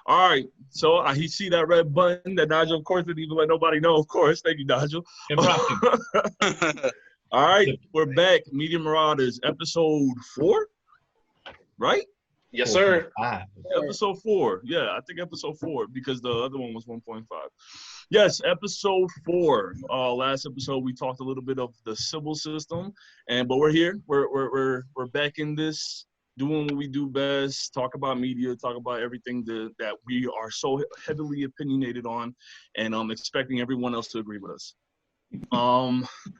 All right. So he see that red button that Nigel, of course, didn't even let nobody know. Of course. Thank you, Nigel. All right. We're back. Media Marauders, episode 4, right? Yes, sir. Episode 4. Yeah, I think episode 4 because the other one was 1.5. Yes, episode 4. Last episode we talked a little bit of the civil system, but we're here. We're back in this, doing what we do best. Talk about media. Talk about everything that we are so heavily opinionated on, and I'm expecting everyone else to agree with us.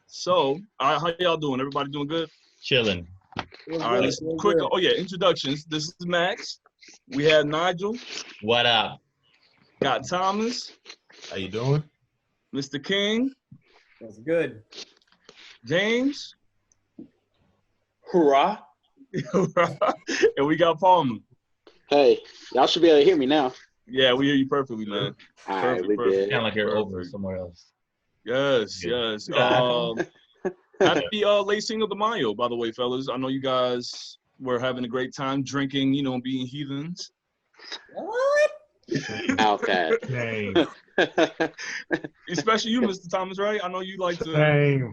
So how y'all doing? Everybody doing good? Chilling. All right, let's quick. Oh yeah, introductions. This is Max. We have Nigel. What up? Got Thomas. How you doing? Mr. King. That's good. James. Hoorah. And we got Palmer. Hey, y'all should be able to hear me now. Yeah, we hear you perfectly, man. All right, we good. Sound like you're over somewhere else. Yes. Happy late Cinco de Mayo, by the way, fellas. I know you guys were having a great time drinking, being heathens. What? Okay. Same. Especially you, Mr. Thomas, right? I know you like to. Same.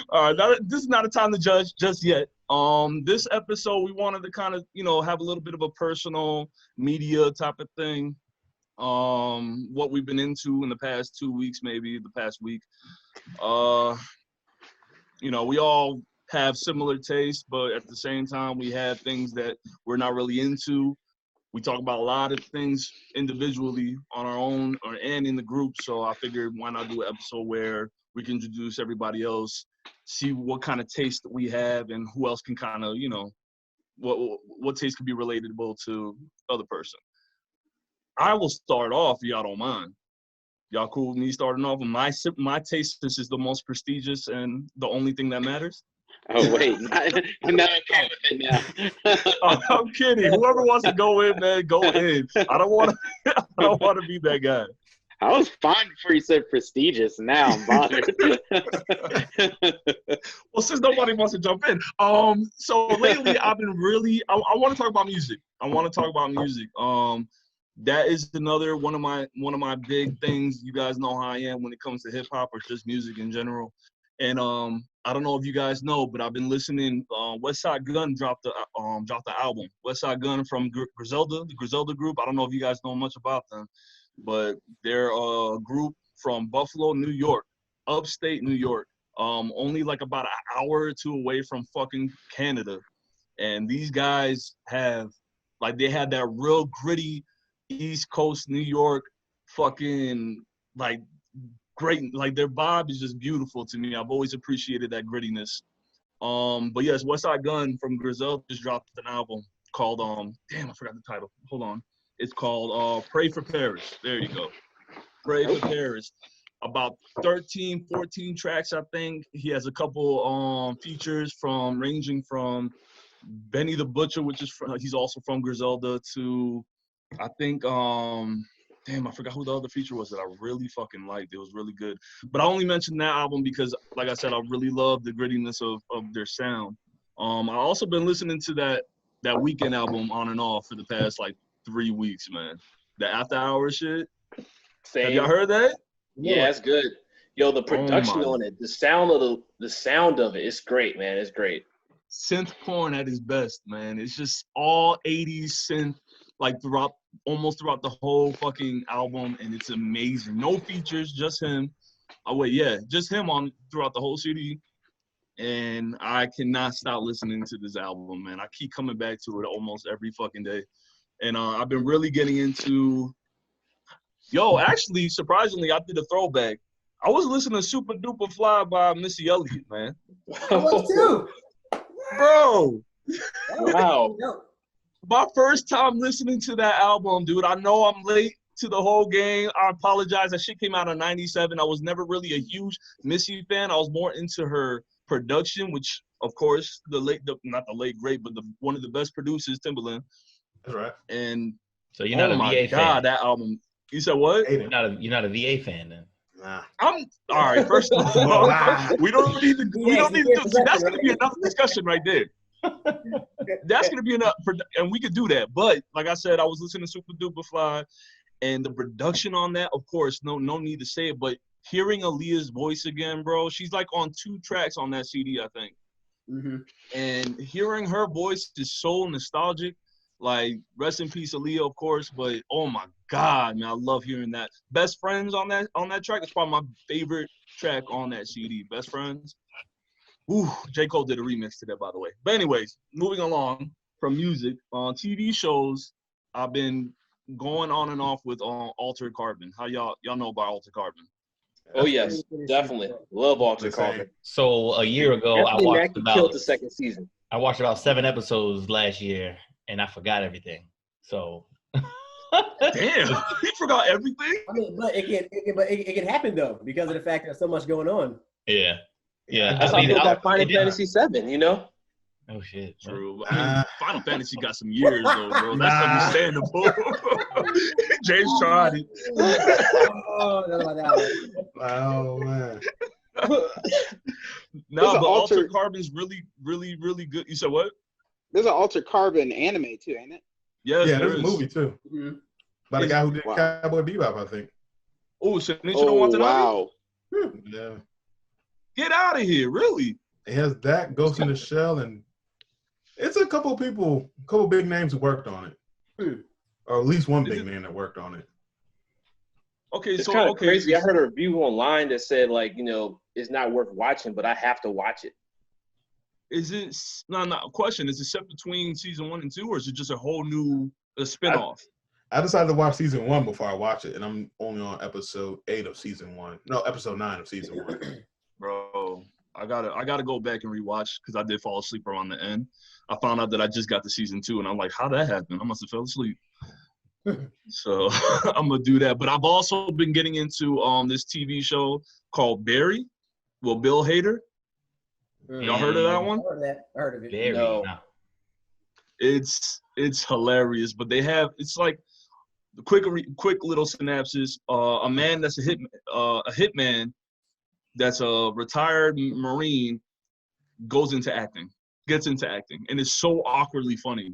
All right, this is not a time to judge just yet. This episode we wanted to kind of, have a little bit of a personal media type of thing. What we've been into in the past 2 weeks, maybe the past week. We all have similar tastes, but at the same time, we have things that we're not really into. We talk about a lot of things individually on our own and in the group. So I figured why not do an episode where we can introduce everybody else, see what kind of taste that we have and who else can kind of, what taste could be relatable to the other person. I will start off, if y'all don't mind. Y'all cool with me starting off? My taste, this is the most prestigious and the only thing that matters. Oh, wait. I'm not okay with it now. I'm kidding. Whoever wants to go in, man, go in. I don't want to be that guy. I was fine before you said prestigious. Now I'm bothered. Well, since nobody wants to jump in. So lately I've been really, I want to talk about music. That is another one of my big things. You guys know how I am when it comes to hip hop or just music in general. And I don't know if you guys know, but I've been listening. Westside Gunn dropped the album. Westside Gunn from Griselda, the Griselda group. I don't know if you guys know much about them, but they're a group from Buffalo, New York, upstate New York. Only like about an hour or two away from fucking Canada. And these guys have that real gritty East Coast New York fucking great, their vibe is just beautiful to me. I've always appreciated that grittiness. But yes, Westside Gunn from Griselda just dropped an album called I forgot the title. Hold on. It's called Pray for Paris. There you go. Pray for Paris. About 13, 14 tracks, I think. He has a couple features ranging from Benny the Butcher, which is he's also from Griselda, to I think, I forgot who the other feature was that I really fucking liked. It was really good. But I only mentioned that album because, like I said, I really love the grittiness of their sound. I also been listening to that Weekend album on and off for the past, 3 weeks, man. The After Hours shit. Same. Have y'all heard that? Yeah, it's good. Yo, the production on it, the sound of it, it's great, man. It's great. Synth porn at its best, man. It's just all 80s synth, almost throughout the whole fucking album, and it's amazing. No features, just him. Just him throughout the whole CD. And I cannot stop listening to this album, man. I keep coming back to it almost every fucking day. And I've been really getting into. Actually, surprisingly, I did a throwback. I was listening to Super Duper Fly by Missy Elliott, man. I was too. Bro. Wow. My first time listening to that album, dude. I know I'm late to the whole game. I apologize. That shit came out in '97. I was never really a huge Missy fan. I was more into her production, which, of course, not the late great, but one of the best producers, Timbaland. That's right. And so you're not a VA fan. God, that album. You said what? You're not a VA fan then. Nah. I'm all right. First of all, we don't need to. That's gonna be another discussion right there. That's gonna be enough for, and we could do that. But like I said, I was listening to Super Duper Fly, and the production on that, of course, no need to say it. But hearing Aaliyah's voice again, bro, she's like on 2 tracks on that CD, I think. Mm-hmm. And hearing her voice is so nostalgic. Like, rest in peace, Aaliyah, of course. But oh my God, man, I love hearing that. Best Friends on that track is probably my favorite track on that CD. Best Friends. Ooh, J. Cole did a remix to that, by the way. But anyways, moving along from music, on TV shows, I've been going on and off with Altered Carbon. How y'all know about Altered Carbon? Oh yes, definitely. Love Altered Carbon. So a year ago, Anthony Mackie killed the second season. I watched about 7 episodes last year, and I forgot everything. So. Damn, he forgot everything. I mean, but it can happen though because of the fact there's so much going on. Yeah. Yeah. That's how I feel about Final Fantasy VII, you know? Oh, shit. True. I mean, Final Fantasy got some years, though, bro. That's understandable. James tried it. Oh, no, about that one. Oh, man. No, but Altered Carbon's really, really, really good. You said what? There's an Altered Carbon anime, too, ain't it? Yes, yeah, there's a movie, too. Mm-hmm. By the guy who did Wow. Cowboy Bebop, I think. Oh, Shinichi don't want to wow. Yeah. Get out of here, really? It has that, Ghost in the Shell, and it's a couple big names who worked on it. Or at least one big name that worked on it. Okay, It's so kind of crazy. I heard a review online that said, like, you know, it's not worth watching, but I have to watch it. Is it question? Is it set between season 1 and 2, or is it just a whole new spinoff? I decided to watch season 1 before I watch it, and I'm only on episode 8 of season 1. No, episode 9 of season 1. Bro, I gotta go back and rewatch because I did fall asleep around the end. I found out that I just got to season 2, and I'm like, how'd that happen? I must have fell asleep. So I'm gonna do that. But I've also been getting into this TV show called Barry. Well, Bill Hader. Y'all heard of that one? I heard of it. Very. No. No. It's hilarious, but it's like the quick little synopsis. A man that's a hitman that's a retired Marine gets into acting, and it's so awkwardly funny.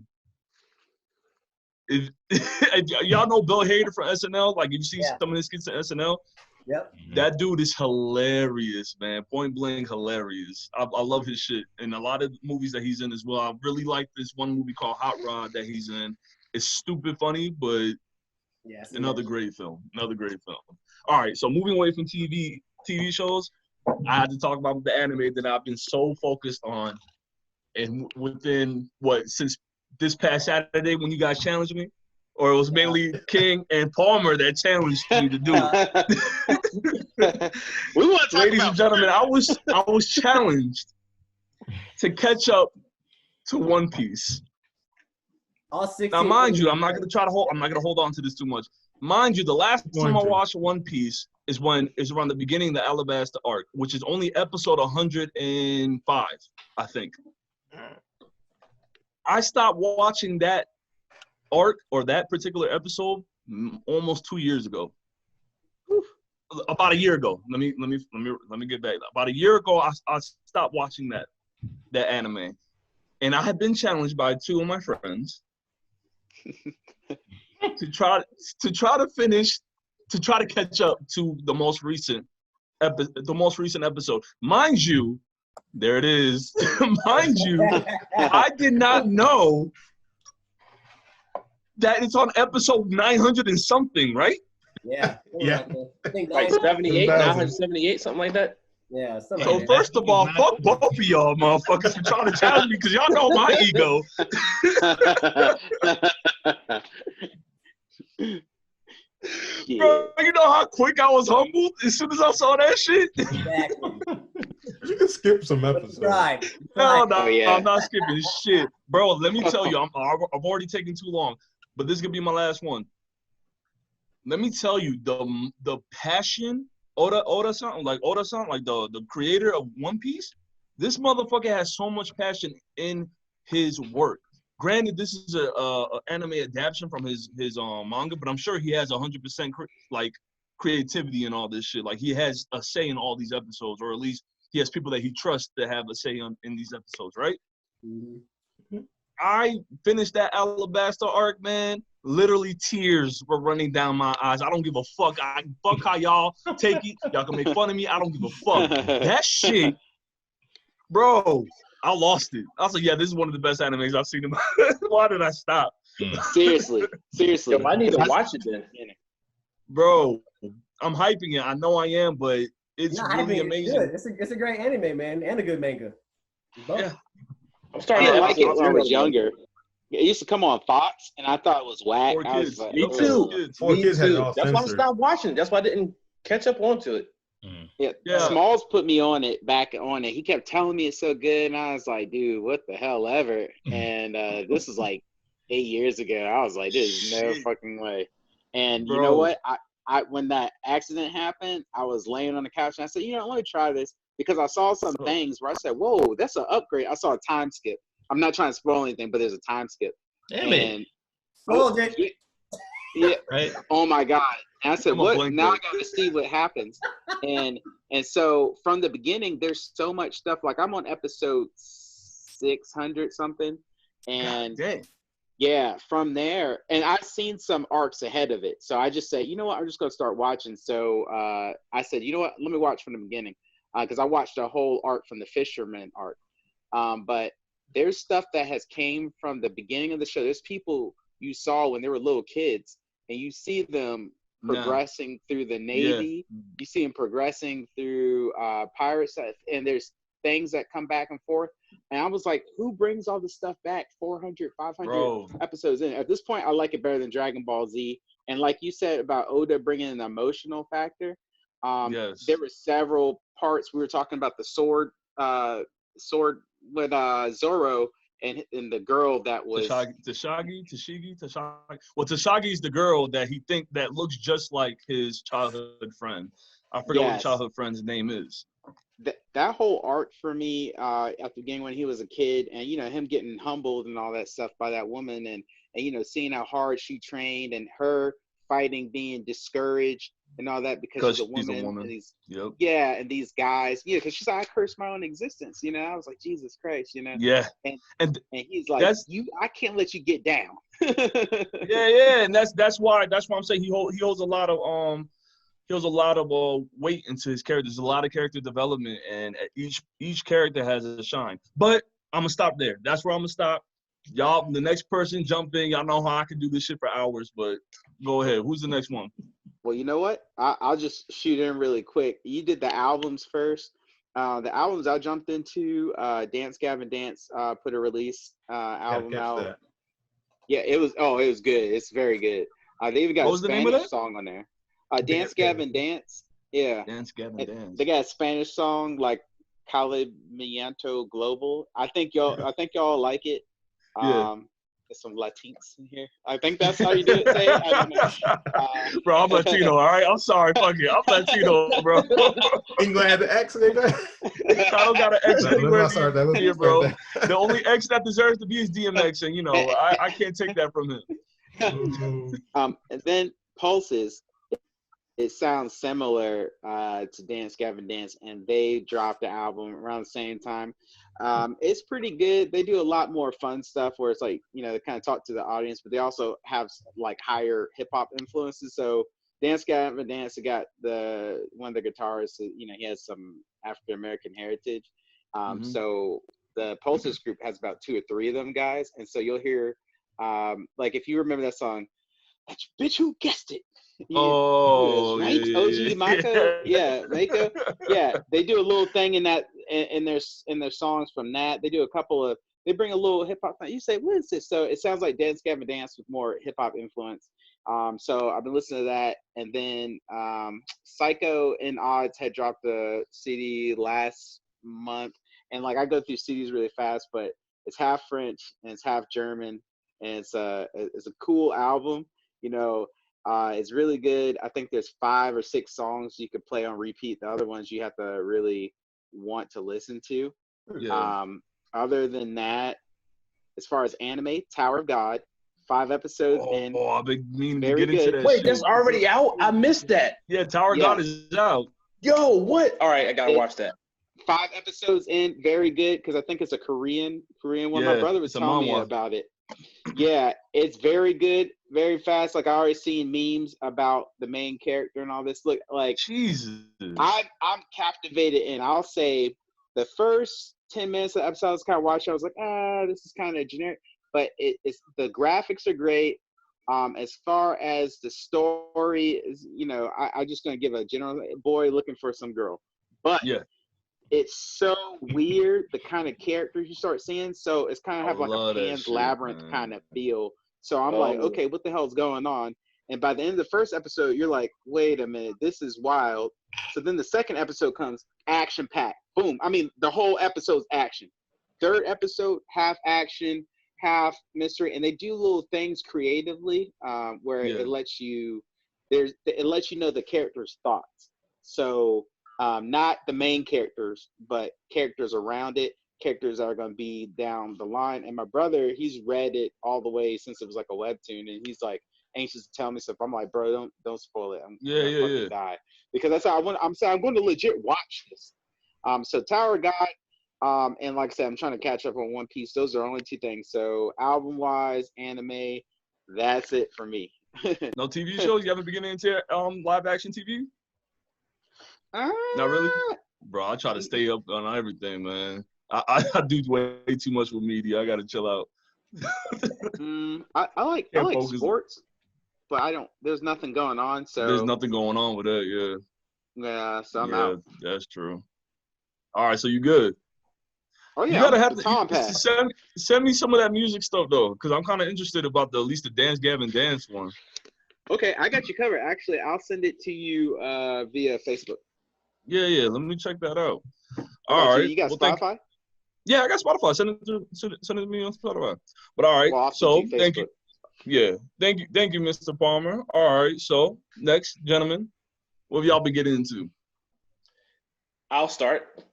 Y'all know Bill Hader from SNL? Like, if you see some of his skits on SNL, Yep. that dude is hilarious, man. Point blank hilarious. I love his shit. And a lot of movies that he's in as well. I really like this one movie called Hot Rod that he's in. It's stupid funny, but another great film. All right, so moving away from TV shows, I had to talk about the anime that I've been so focused on. And within, since this past Saturday when you guys challenged me? Or it was mainly King and Palmer that challenged me to do it. We want to talk Ladies about and gentlemen, I was challenged to catch up to One Piece. All 16. Now, mind you, I'm not gonna hold on to this too much. Mind you, the last time I watched One Piece is around the beginning of the Alabasta arc, which is only episode 105, I think. I stopped watching that arc or that particular episode almost 2 years ago. About a year ago. Let me get back. About a year ago, I stopped watching that anime, and I had been challenged by 2 of my friends to try to catch up to the most recent episode. Mind you, there it is. Mind you, I did not know that it's on episode 900 and something, right? Yeah. Yeah. I think Like 78, 978, something like that. Yeah. So first of all, fuck both of y'all motherfuckers for trying to challenge me because y'all know my ego. Yeah. Bro, you know how quick I was humbled as soon as I saw that shit? Exactly. You can skip some episodes. Right. No, yeah. I'm not skipping shit. Bro, let me tell you, I've already taken too long, but this is going to be my last one. Let me tell you, the passion, Oda-san, like the creator of One Piece, this motherfucker has so much passion in his work. Granted, this is a anime adaptation from his manga, but I'm sure he has 100% creativity and all this shit. Like, he has a say in all these episodes, or at least he has people that he trusts to have a say in these episodes, right? Mm-hmm. I finished that Alabasta arc, man. Literally tears were running down my eyes. I don't give a fuck. Fuck how y'all take it. Y'all can make fun of me. I don't give a fuck. That shit, bro, I lost it. I was like, yeah, this is one of the best animes I've seen in my Why did I stop? Seriously. Yo, I need to watch it then. Bro, I'm hyping it. I know I am, but it's Nah, really amazing. It's good. It's a great anime, man, and a good manga. Both. Yeah. I'm I starting didn't to like it when I was younger. It used to come on Fox, and I thought it was whack. Four I was kids. like, Me oh. too. Kids. Four Me Kids had it too. all That's why I censored. stopped watching it. That's why I didn't catch up onto it. Yeah, Yeah. Smalls put me on it, back on it. He kept telling me it's so good, and I was like, dude, what the hell ever? And this was like 8 years ago. I was like, there's no Shit. fucking way. And you Bro. know what? I when that accident happened, I was laying on the couch, and I said, let me try this, because I saw some things where I said, whoa, that's an upgrade. I saw a time skip. I'm not trying to spoil anything, but there's a time skip. Damn it. And Spoiled it. yeah. Right? Oh my God. And I said, I'm a what? blank Now I look. got to see what happens. And so from the beginning, there's so much stuff. Like I'm on episode 600 something. And God dang. yeah, from there, and I've seen some arcs ahead of it. So I just said, you know what? I'm just going to start watching. So I said, you know what? Let me watch from the beginning. Because I watched a whole arc from the Fisherman arc. But there's stuff that has came from the beginning of the show. There's people you saw when they were little kids, and you see them progressing through the Navy. Yeah. You see them progressing through pirates, and there's things that come back and forth. And I was like, who brings all this stuff back 400, 500 Bro. episodes in? At this point, I like it better than Dragon Ball Z. And like you said about Oda bringing an emotional factor, Yes. there were several parts. We were talking about the sword with Zoro and the girl that was Tashagi. Well, Tashagi's the girl that that looks just like his childhood friend. I forget what the Yes. childhood friend's name is. That whole arc for me at the beginning when he was a kid, and him getting humbled and all that stuff by that woman, and seeing how hard she trained, and her fighting being discouraged and all that because she's a woman. And these, Yep. yeah, and these guys, because she's like, I cursed my own existence. I was like, Jesus Christ, Yeah. and he's like, I can't let you get down. yeah, and that's why I'm saying he holds a lot of weight into his character. There's a lot of character development, and each character has a shine. But I'm gonna stop there. That's where I'm gonna stop. Y'all, the next person jump in. Y'all know how I can do this shit for hours, but go ahead. Who's the next one? Well, you know what? I'll just shoot in really quick. You did the albums first. The albums I jumped into, Dance Gavin Dance put a release album out. That. Yeah, it was good. It's very good. They even got What a was the name of Spanish that? song on there. Dance Gavin Dance. Yeah. Dance Gavin Dance. They got a Spanish song like Calimiento Global. I think y'all like it. Yeah. There's some Latinx in here. I think that's how you do it. Say it. I don't know. Bro, I'm Latino, all right? I'm sorry, fuck it. I'm Latino, bro. England had the X. I don't got an X anywhere here, bro. The only X that deserves to be is DMX, and I can't take that from him. And then Pulses, it sounds similar to Dance Gavin Dance, and they dropped the album around the same time. It's pretty good. They do a lot more fun stuff where it's like, they kind of talk to the audience, but they also have like higher hip hop influences. So Dance Gavin Dance got one of the guitarists, he has some African American heritage. So the Pulses group has about 2 or 3 of them guys, and so you'll hear like if you remember that song, bitch, who guessed it? Oh, right? yeah, OG Mako, Mako, they do a little thing in that in their songs from that. They do a couple of, they bring a little hip hop thing. You say, what is this? So it sounds like Dance Gavin Dance with more hip hop influence. So I've been listening to that, and then Psycho and Odds had dropped a CD last month, and like I go through CDs really fast, but it's half French and it's half German, and it's a cool album. It's really good. I think there's 5 or 6 songs you could play on repeat. The other ones you have to really want to listen to. Yeah. Other than that, as far as anime, Tower of God, 5 episodes in. Oh, I've been meaning to Very get into good. that. Wait, shit. that's already out? I missed that. Yeah, Tower of God is out. Yo, what? All right, I gotta watch that. 5 episodes in, very good, because I think it's a Korean one. My brother was it's a telling me manhwa. about it. Yeah, it's very good, very fast. Like I already seen memes about the main character and all this. Look, like Jesus. I'm captivated, and I'll say the first 10 minutes of the episode I was kind of watching. I was like, this is kind of generic, but it's the graphics are great. As far as the story is, I just gonna give a general boy looking for some girl, but Yeah. it's so weird the kind of characters you start seeing. So it's kind of I have like love a that Pan's shit, Labyrinth man. kind of feel. So I'm Oh, like, yeah. okay, what the hell's going on? And by the end of the first episode, you're like, wait a minute, this is wild. So then the second episode comes, action packed. Boom. I mean, the whole episode's action. Third episode, half action, half mystery, and they do little things creatively where Yeah. it lets you know the character's thoughts. So not the main characters, but characters around it, characters that are going to be down the line. And my brother, he's read it all the way since it was like a webtoon, and he's like anxious to tell me stuff. I'm like, bro, don't spoil it. I'm gonna fucking die, because that's how I'm saying I'm going to legit watch this. So Tower of God, and like I said, I'm trying to catch up on One Piece. Those are only 2 things. So album wise, anime, that's it for me. No TV shows? You haven't been getting into live action TV? Not really? Bro, I try to stay up on everything, man. I do way too much with media. I gotta chill out. I like focus. sports, but there's nothing going on. So There's nothing going on with that, yeah, so I'm out. That's true. All right, so you good. Oh yeah, You gotta have the to Tom Pass. send me some of that music stuff though, because I'm kind of interested about at least the Dance Gavin Dance one. Okay, I got you covered. Actually, I'll send it to you via Facebook. Yeah. Let me check that out. All right. You got Spotify? Yeah, I got Spotify. Send it to me on Spotify. But all right. Well, So thank you. Yeah, thank you, Mr. Palmer. All right. So next, gentlemen, what have y'all been getting into? I'll start.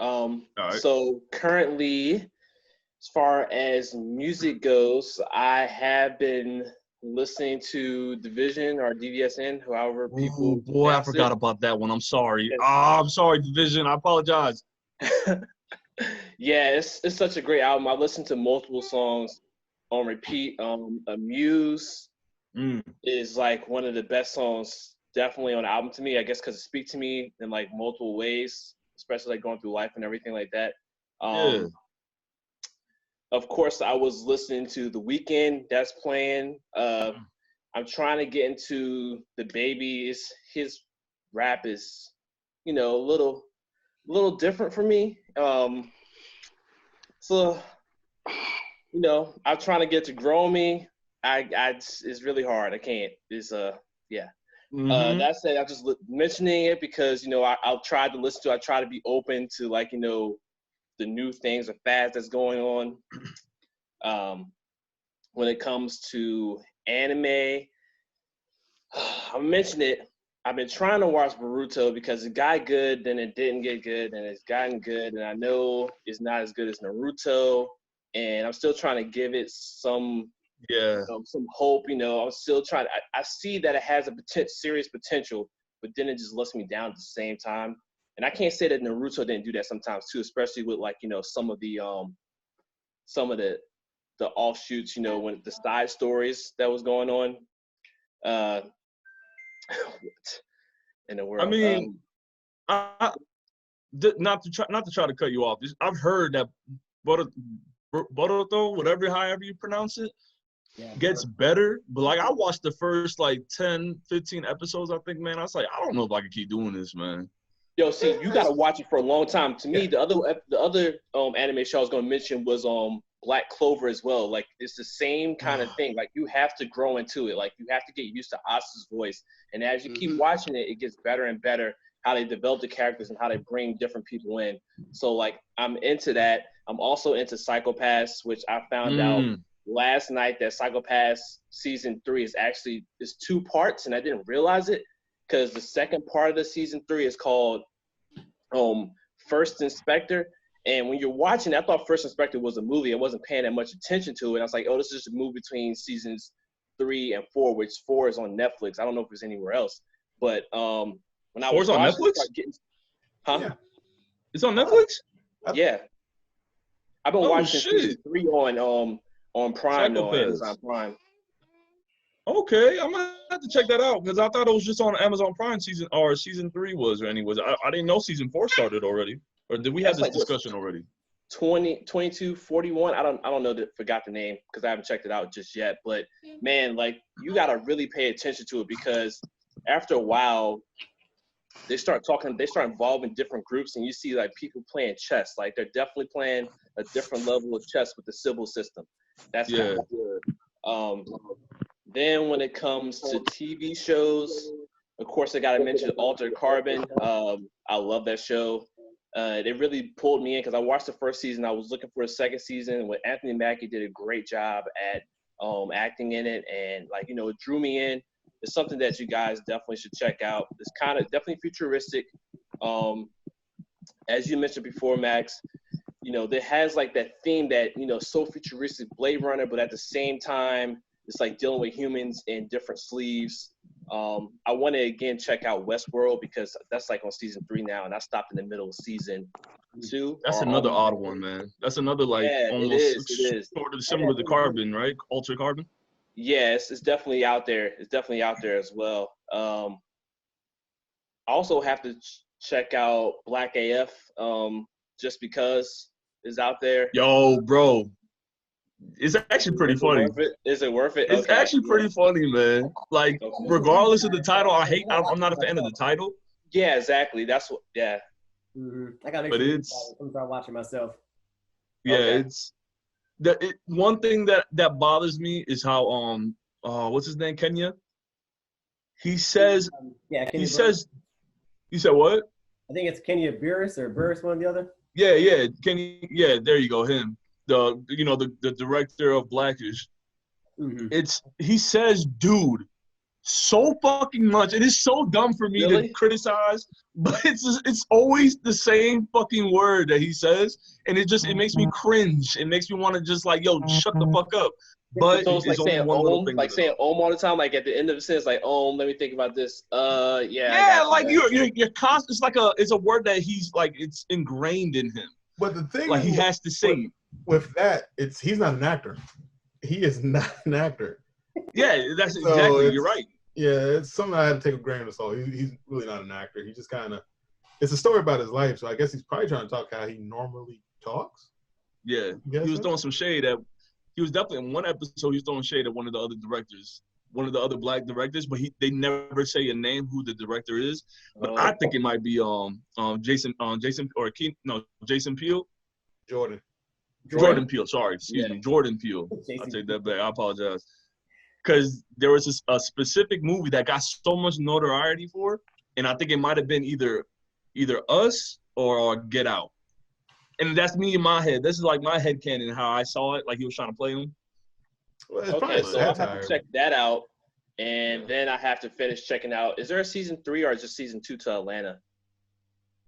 right. So currently, as far as music goes, I have been listening to Division or DVSN, however people. Ooh, boy, I forgot about that one. I'm sorry. I'm sorry, Division. I apologize. Yeah, it's such a great album. I listened to multiple songs on repeat. Amuse is like one of the best songs definitely on the album to me, I guess, because it speaks to me in like multiple ways, especially like going through life and everything like that. Of course, I was listening to The Weeknd. That's playing. I'm trying to get into The Baby. His rap is, a little different for me. So, I'm trying to get to Grow Me. It's really hard. I can't. It's yeah. That said, I'm just mentioning it because I'll try to listen to. I try to be open to the new things or fads that's going on. When it comes to anime, I'll mention it. I've been trying to watch Naruto because it got good, then it didn't get good, and it's gotten good, and I know it's not as good as Naruto, and I'm still trying to give it some hope. I'm still trying. I see that it has a serious potential, but then it just lets me down at the same time. And I can't say that Naruto didn't do that sometimes too, especially with some of the offshoots, when the side stories that was going on. What in the world? I mean, not to try to cut you off. I've heard that Boruto, however you pronounce it, gets better. But I watched the first 10, 15 episodes. I think, man, I was like, I don't know if I can keep doing this, man. Yo, see, you gotta watch it for a long time. To me, the other anime show I was gonna mention was Black Clover as well. It's the same kind of thing. You have to grow into it. You have to get used to Asu's voice. And as you keep watching it, it gets better and better how they develop the characters and how they bring different people in. So I'm into that. I'm also into Psycho-Pass, which I found out last night that Psycho-Pass season 3 is 2 parts, and I didn't realize it because the second part of the season 3 is called First Inspector. And when you're watching, I thought First Inspector was a movie. I wasn't paying that much attention to it. I was like, oh, this is just a move between seasons 3 and 4, which 4 is on Netflix. I don't know if it's anywhere else. But when I was on Netflix? huh? Yeah. It's on Netflix? Yeah. I've been Oh, watching shit. season 3 on Prime though, Psychopaths. Amazon Prime. Okay, I'm gonna have to check that out because I thought it was just on Amazon Prime season 3 was or anyways. I didn't know season 4 started already. Or did we have That's this like what, discussion already? 2241. I don't know forgot the name because I haven't checked it out just yet. But man, like you gotta really pay attention to it because after a while they start involving different groups and you see like people playing chess. Like they're definitely playing a different level of chess with the civil system. That's kind of good. Then when it comes to TV shows, of course I gotta mention Altered Carbon. I love that show. It really pulled me in because I watched the first season. I was looking for a second season. When Anthony Mackie did a great job at acting in it, and like it drew me in. It's something that you guys definitely should check out. It's kind of definitely futuristic. As you mentioned before, Max, there has like that theme that so futuristic Blade Runner, but at the same time, it's like dealing with humans in different sleeves. I want to again check out Westworld because that's like on season 3 now, and I stopped in the middle of season 2. That's another odd one, man. That's another like almost it is. sort of similar to Carbon, right? Altered Carbon. Yeah, it's definitely out there. It's definitely out there as well. I also have to check out Black AF just because it's out there. Yo, bro. It's actually pretty funny. Is it worth it? It's actually pretty funny, man. Like, regardless of the title, I'm not a fan of the title. Yeah, exactly. That's what. Yeah. Mm-hmm. I gotta start watching myself. Yeah, one thing that bothers me is how what's his name, Kenya? He says Kenya says. You said what? I think it's Kenya Burris or Burris, one or the other. Yeah, Kenya. Yeah, there you go, him. The director of Blackish. Mm-hmm. He says dude so fucking much. It is so dumb for me to criticize, but it's always the same fucking word that he says, and it makes me cringe. It makes me want to just like, yo, shut the fuck up. But so it's like saying saying all the time, like at the end of the sentence, like let me think about this. Yeah, like you're constant. It's a word that he's like it's ingrained in him. But the thing like he has to say it. With that, he's not an actor. He is not an actor. Yeah, that's exactly. You're right. Yeah, it's something I had to take a grain of salt. He's really not an actor. He just kind of. It's a story about his life, so I guess he's probably trying to talk how he normally talks. Yeah, he was throwing some shade at. He was definitely in one episode. He was throwing shade at one of the other directors, one of the other black directors, but they never say a name who the director is. But I think it might be Jason Peele. Jordan Peele. Sorry, excuse me, Jordan Peele. I take that back. I apologize. Because there was a specific movie that got so much notoriety for, and I think it might have been either Us or Get Out. And that's me in my head. This is like my headcanon, how I saw it, like he was trying to play him. Well, okay, so I'll have to check that out, and then I have to finish checking out. Is there a season 3 or just season 2 to Atlanta?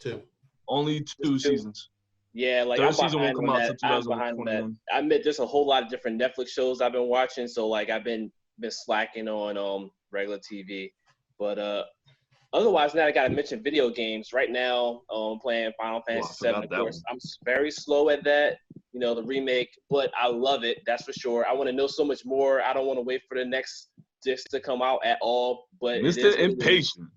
2. Only 2 seasons. Yeah, like third season won't come out until 2021. I admit there's a whole lot of different Netflix shows I've been watching, so like I've been slacking on regular TV. But otherwise, now I got to mention video games. Right now, I'm playing Final Fantasy VII. Of course, I'm very slow at that, the remake, but I love it. That's for sure. I want to know so much more. I don't want to wait for the next disc to come out at all. But Mr. Impatient.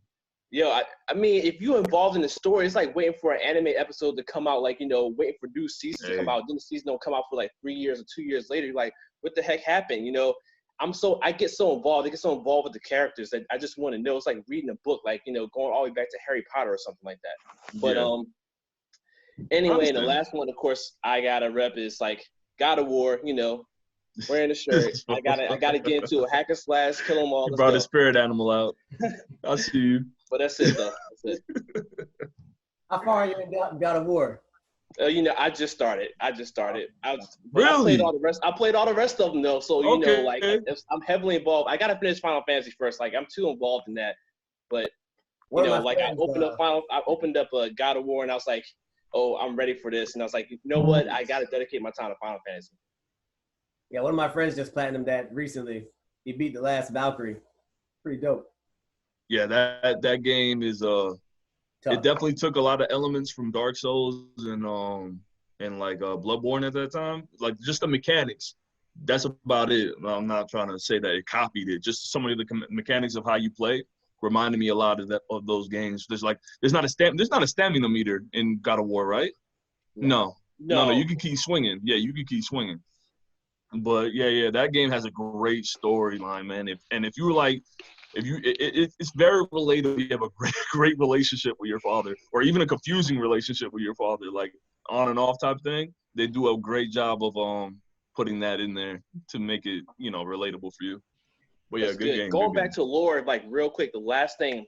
Yo, I mean, if you're involved in the story, it's like waiting for an anime episode to come out, like, waiting for new seasons to come out. Then the season don't come out for like 3 years or 2 years later. You're like, what the heck happened? I get so involved. I get so involved with the characters that I just want to know. It's like reading a book, like, going all the way back to Harry Potter or something like that. But anyway, and the last one, of course, I got to rep is like God of War, wearing the shirt. I gotta get into a hack and slash, kill them all. You brought a spirit animal out. I see you. But that's it, though. That's it. How far are you in God of War? I just started. Really? I played all the rest. I played all the rest of them though. So I'm heavily involved. I gotta finish Final Fantasy first. Like I'm too involved in that. But I opened up a God of War and I was like, oh, I'm ready for this. And I was like, you know what? I gotta dedicate my time to Final Fantasy. Yeah, one of my friends just platinumed that recently. He beat the last Valkyrie. Pretty dope. Yeah, that game is It definitely took a lot of elements from Dark Souls and like Bloodborne at that time. Like just the mechanics. That's about it. I'm not trying to say that it copied it. Just some of the mechanics of how you play reminded me a lot of those games. There's not a stamina meter in God of War, right? No. You can keep swinging. Yeah, you can keep swinging. But yeah, that game has a great storyline, man. If you were like, it's very relatable. You have a great relationship with your father, or even a confusing relationship with your father, like on and off type thing. They do a great job of putting that in there to make it relatable for you. But yeah, good game. Going back to lore, like real quick, the last thing,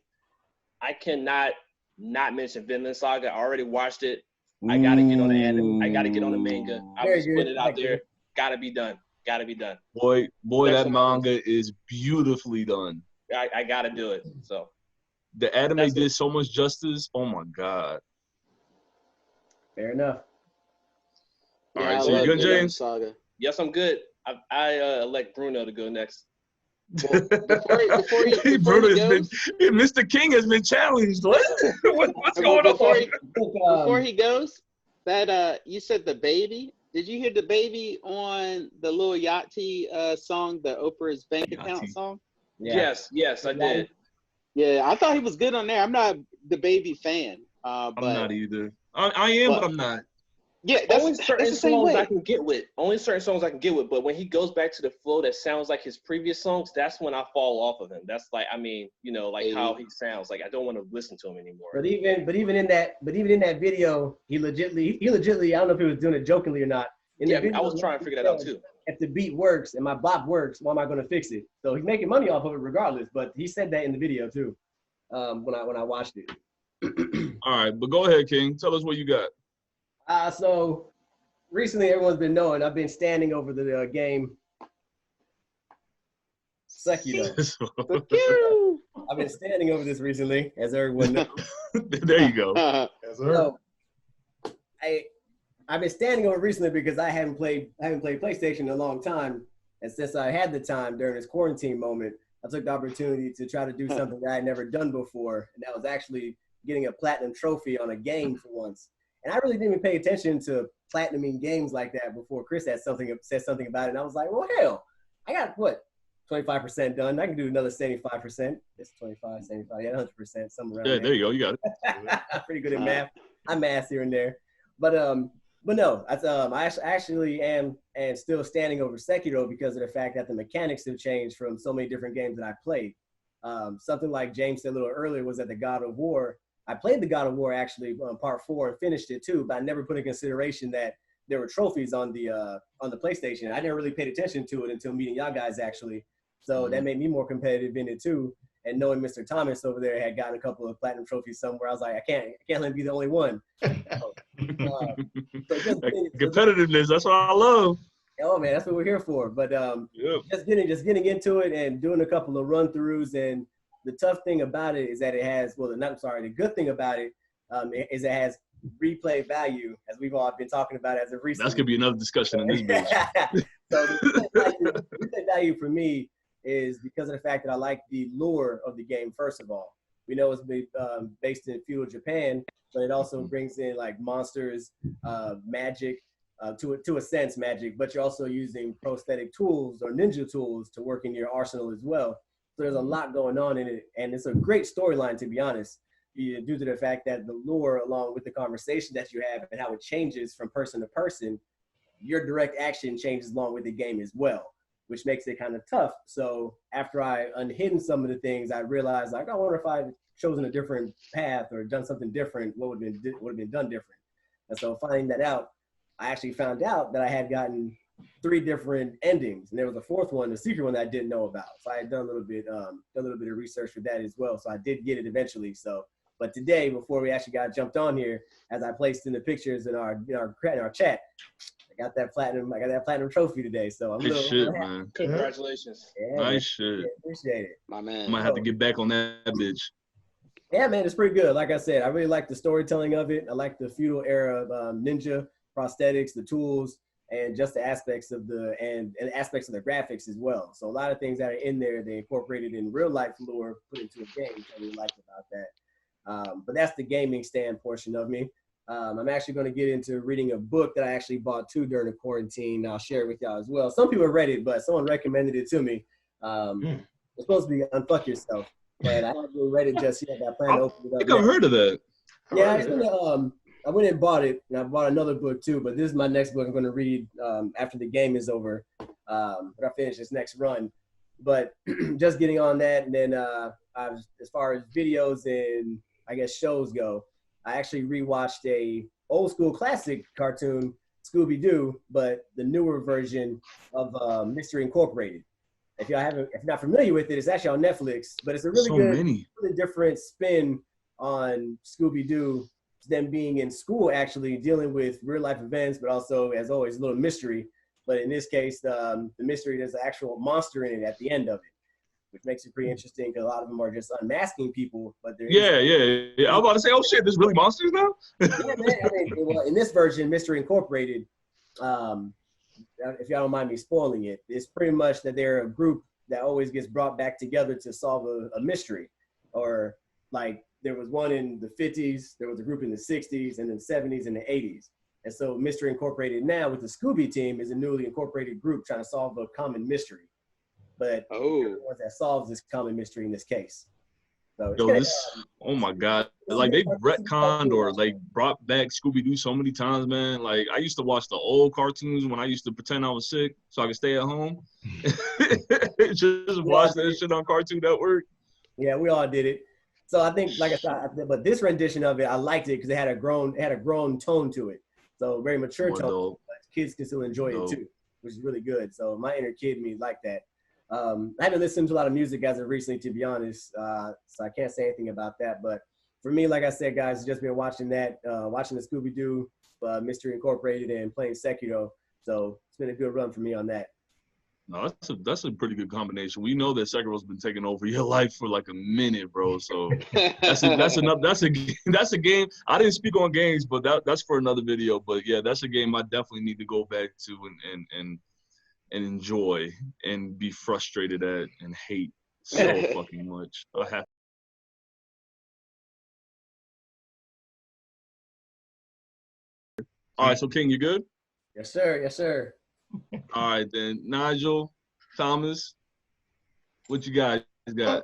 I cannot not mention Vinland Saga. I already watched it. I gotta get on the anime. I gotta get on the manga. I'm just putting it out there. Gotta be done. Boy, that manga is beautifully done. I gotta do it. So the anime did so much justice. Oh my god. Fair enough. All right, so you good, James? Saga. Yes, I'm good. I elect Bruno to go next. Well, before he goes, Mr. King has been challenged. What's going on? Before he goes, that you said the baby. Did you hear the baby on the Lil Yachty song, the Oprah's Bank Account song? Yeah. Yes, I did. Yeah, I thought he was good on there. I'm not the baby fan. I'm not either. I am, but I'm not. Yeah, only certain songs I can get with. But when he goes back to the flow that sounds like his previous songs, that's when I fall off of him. That's like, how he sounds. Like I don't want to listen to him anymore. But even in that video, he legitly. I don't know if he was doing it jokingly or not. The video, I was trying to figure that out too. If the beat works and my bop works, why am I going to fix it? So he's making money off of it regardless. But he said that in the video too. When I watched it. All right, but go ahead, King. Tell us what you got. So recently, everyone's been knowing I've been standing over the game Sekiro. I've been standing over this recently, as everyone knows. There you go. Yes, sir. So, I've been standing over recently because I haven't played PlayStation in a long time, and since I had the time during this quarantine moment, I took the opportunity to try to do something that I had never done before, and that was actually getting a platinum trophy on a game for once. And I really didn't even pay attention to platinuming games like that before Chris said something about it. And I was like, well, hell, I got 25% done. I can do another 75%. It's 25, 75, 100%, somewhere around there you go. You got it. I'm pretty good at math. I math here and there. But no, I actually am still standing over Sekiro because of the fact that the mechanics have changed from so many different games that I played. Something like James said a little earlier was that the God of War. I played the God of War actually part 4 and finished it too, but I never put in consideration that there were trophies on the PlayStation. I never really paid attention to it until meeting y'all guys actually. So that made me more competitive in it too. And knowing Mr. Thomas over there had gotten a couple of platinum trophies somewhere, I was like, I can't let him be the only one. Competitiveness, that's what I love. Oh man, that's what we're here for. But just getting into it and doing a couple of run throughs, and the tough thing about it is that it has the good thing about it is it has replay value, as we've all been talking about as of recently. That's gonna be another discussion in this bitch. So the replay value for me is because of the fact that I like the lore of the game. First of all, we know it's based in feudal Japan, but it also brings in like monsters, magic, to a sense magic, but you're also using prosthetic tools or ninja tools to work in your arsenal as well. So there's a lot going on in it, and it's a great storyline, to be honest, due to the fact that the lore, along with the conversation that you have and how it changes from person to person, your direct action changes along with the game as well, which makes it kind of tough. So after I unhidden some of the things, I realized, like, I wonder if I'd chosen a different path or done something different, what would have been done different. And so finding that out, I actually found out that I had gotten 3 different endings, and there was a 4th one, a secret one that I didn't know about. So I had done a little bit of research for that as well. So I did get it eventually. So, but today, before we actually got jumped on here, as I placed in the pictures in our chat, I got that platinum trophy today. So I'm nice shit, man. Congratulations. Yeah, nice shit. Appreciate it, my man. I might have to get back on that bitch. Yeah, man, it's pretty good. Like I said, I really like the storytelling of it. I like the feudal era ninja prosthetics, the tools, and just the aspects of the aspects of the graphics as well. So a lot of things that are in there, they incorporated in real life lore, put into a game. I really liked about that. But that's the gaming stand portion of me. I'm actually going to get into reading a book that I actually bought too during the quarantine. I'll share it with y'all as well. Some people have read it, but someone recommended it to me. It's supposed to be Unfuck Yourself, but I haven't really read it just yet. I plan to open it up. I think I've heard of that. Yeah, I went and bought it, and I bought another book too. But this is my next book I'm going to read after the game is over. When I finish this next run. But just getting on that, and then as far as videos and I guess shows go, I actually rewatched a old school classic cartoon, Scooby Doo, but the newer version of Mystery Incorporated. If you're not familiar with it, it's actually on Netflix, but it's a really really different spin on Scooby Doo, them being in school, actually dealing with real life events, but also, as always, a little mystery. But in this case, the mystery, there's an actual monster in it at the end of it, which makes it pretty interesting because a lot of them are just unmasking people. But yeah. I was about to say, oh shit, there's really monsters now? Yeah, man. I mean, well, in this version, Mystery Incorporated, if y'all don't mind me spoiling it, it's pretty much that they're a group that always gets brought back together to solve a mystery. Or like there was one in the 50s, there was a group in the 60s, and the 70s and the 80s. And so Mystery Incorporated now with the Scooby team is a newly incorporated group trying to solve a common mystery. But they're the ones that solves this common mystery in this case. So oh my God. Like they retconned or like brought back Scooby-Doo so many times, man. Like I used to watch the old cartoons when I used to pretend I was sick so I could stay at home. Just watch that shit on Cartoon Network. Yeah, we all did it. So I think, like I said, but this rendition of it, I liked it because it had a grown tone to it. So very mature tone, but kids can still enjoy it too, which is really good. So my inner kid me liked that. I haven't listened to a lot of music as of recently, to be honest, so I can't say anything about that. But for me, like I said, guys, just been watching that, watching the Scooby-Doo, Mystery Incorporated, and playing Sekiro. So it's been a good run for me on that. No, that's a pretty good combination. We know that Sekiro's been taking over your life for like a minute, bro. So that's a game. I didn't speak on games, but that's for another video. But yeah, that's a game I definitely need to go back to and enjoy and be frustrated at and hate so fucking much. I have. All right, so King, you good? Yes, sir. Yes, sir. All right, then. Nigel, Thomas, what you guys got?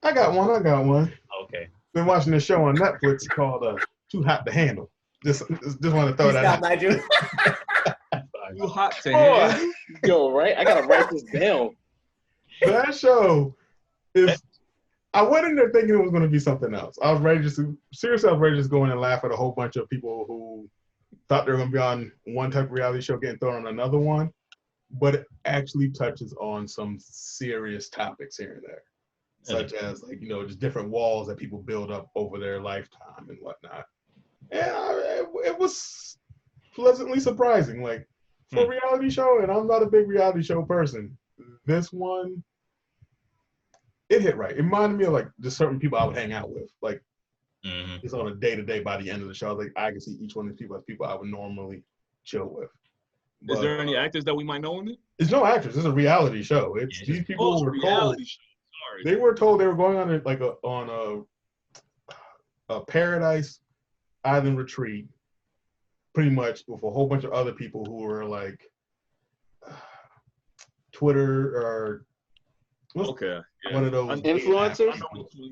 I got one. Okay. Been watching this show on Netflix called Too Hot to Handle. Just want to throw that out. Nigel. Too hot to handle? Yo, right? I got to write this down. That show is... I went in there thinking it was going to be something else. I was ready to go in and laugh at a whole bunch of people who thought they were going to be on one type of reality show getting thrown on another one, but it actually touches on some serious topics here and there, such as like, just different walls that people build up over their lifetime and whatnot. And it was pleasantly surprising, like for a reality show, and I'm not a big reality show person. This one, it hit right. It reminded me of like just certain people I would hang out with, like. It's on a day-to-day by the end of the show. Like I can see each one of these people as people I would normally chill with. But, is there any actors that we might know in it? It's no actors. It's a reality show. These people were told. They were told they were going on a Paradise Island retreat, pretty much with a whole bunch of other people who were like Twitter or one of those influencers,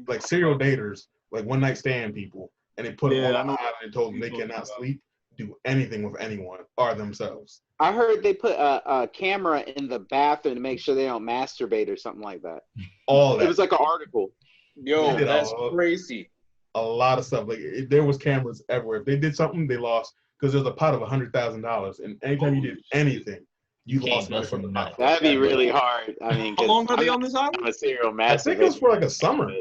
like serial daters. Like one night stand people, and they put them on the island and told them they cannot sleep, do anything with anyone or themselves. I heard they put a camera in the bathroom to make sure they don't masturbate or something like that. It was like an article. Yo, that's crazy. A lot of stuff. Like there was cameras everywhere. If they did something, they lost because there's a pot of $100,000, and anytime you did anything, you lost money from the pot. That'd be really hard. I mean, how long are they on this island? I'm a serial masturbator. I think it was for like a summer.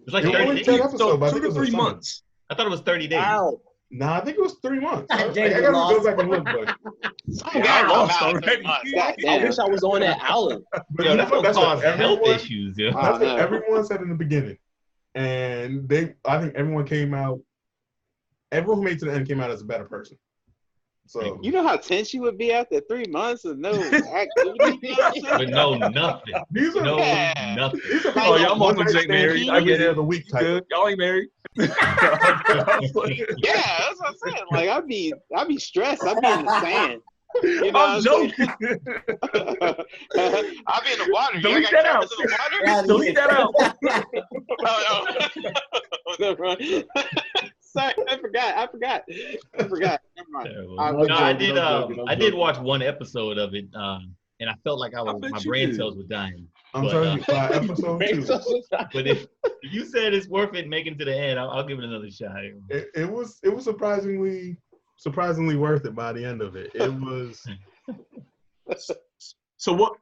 It's like 30 days. So 2 to 3 months. I thought it was 30 days. Wow. Nah, I think it was 3 months. I gotta go back and look, but I lost already. I wish I was on that island. But Yo, that's what caused health everyone, issues. Yo. That's what everyone said in the beginning, and I think everyone came out. Everyone who made it to the end came out as a better person. So You know how tense you would be after 3 months of no activity? But no, nothing. these are No, Yeah. nothing. these are Oh, like y'all one night motherfuckers ain't stand married. I every get day it. of the week type. Good. Y'all ain't married. Yeah, that's what I'm saying. Like I'd be stressed. I'd be in the sand. You know I'm what I'm joking. saying? I'd be in the water. You Delete got that out. cameras in the water? Yeah, Delete that out. Oh, no. Never mind. Sorry, I forgot. Never mind. Terrible. I'm No, joking, I did watch one episode of it, and I felt like I bet my you brain did. cells were dying. I'm But, telling you, by episode 2, But if you said it's worth it making to the end, I'll give it another shot. it was surprisingly worth it by the end of it. It was So what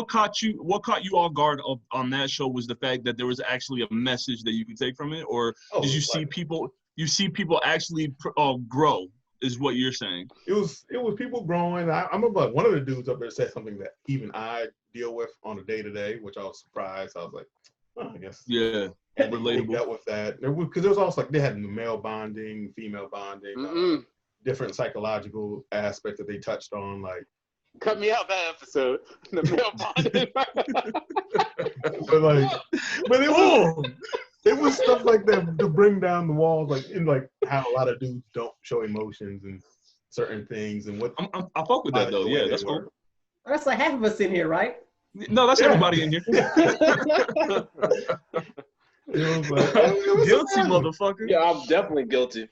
caught you off guard on that show was the fact that there was actually a message that you could take from it, or did you see people actually grow? Is what you're saying? it was people growing. I'm about one of the dudes up there said something that even I deal with on a day-to-day, which I was surprised. I was like, oh, I guess Yeah, everybody relatable. dealt with that. Because there was also like they had male bonding, female bonding, different psychological aspects that they touched on, like. Cut me out that episode. The male bonding. but it was stuff like that to bring down the walls, like in like how a lot of dudes don't show emotions and certain things and what. I fuck with that though. Yeah, that's cool. That's like half of us in here, right? No, that's everybody in here. It was like, Guilty motherfucker. Yeah, I'm definitely guilty.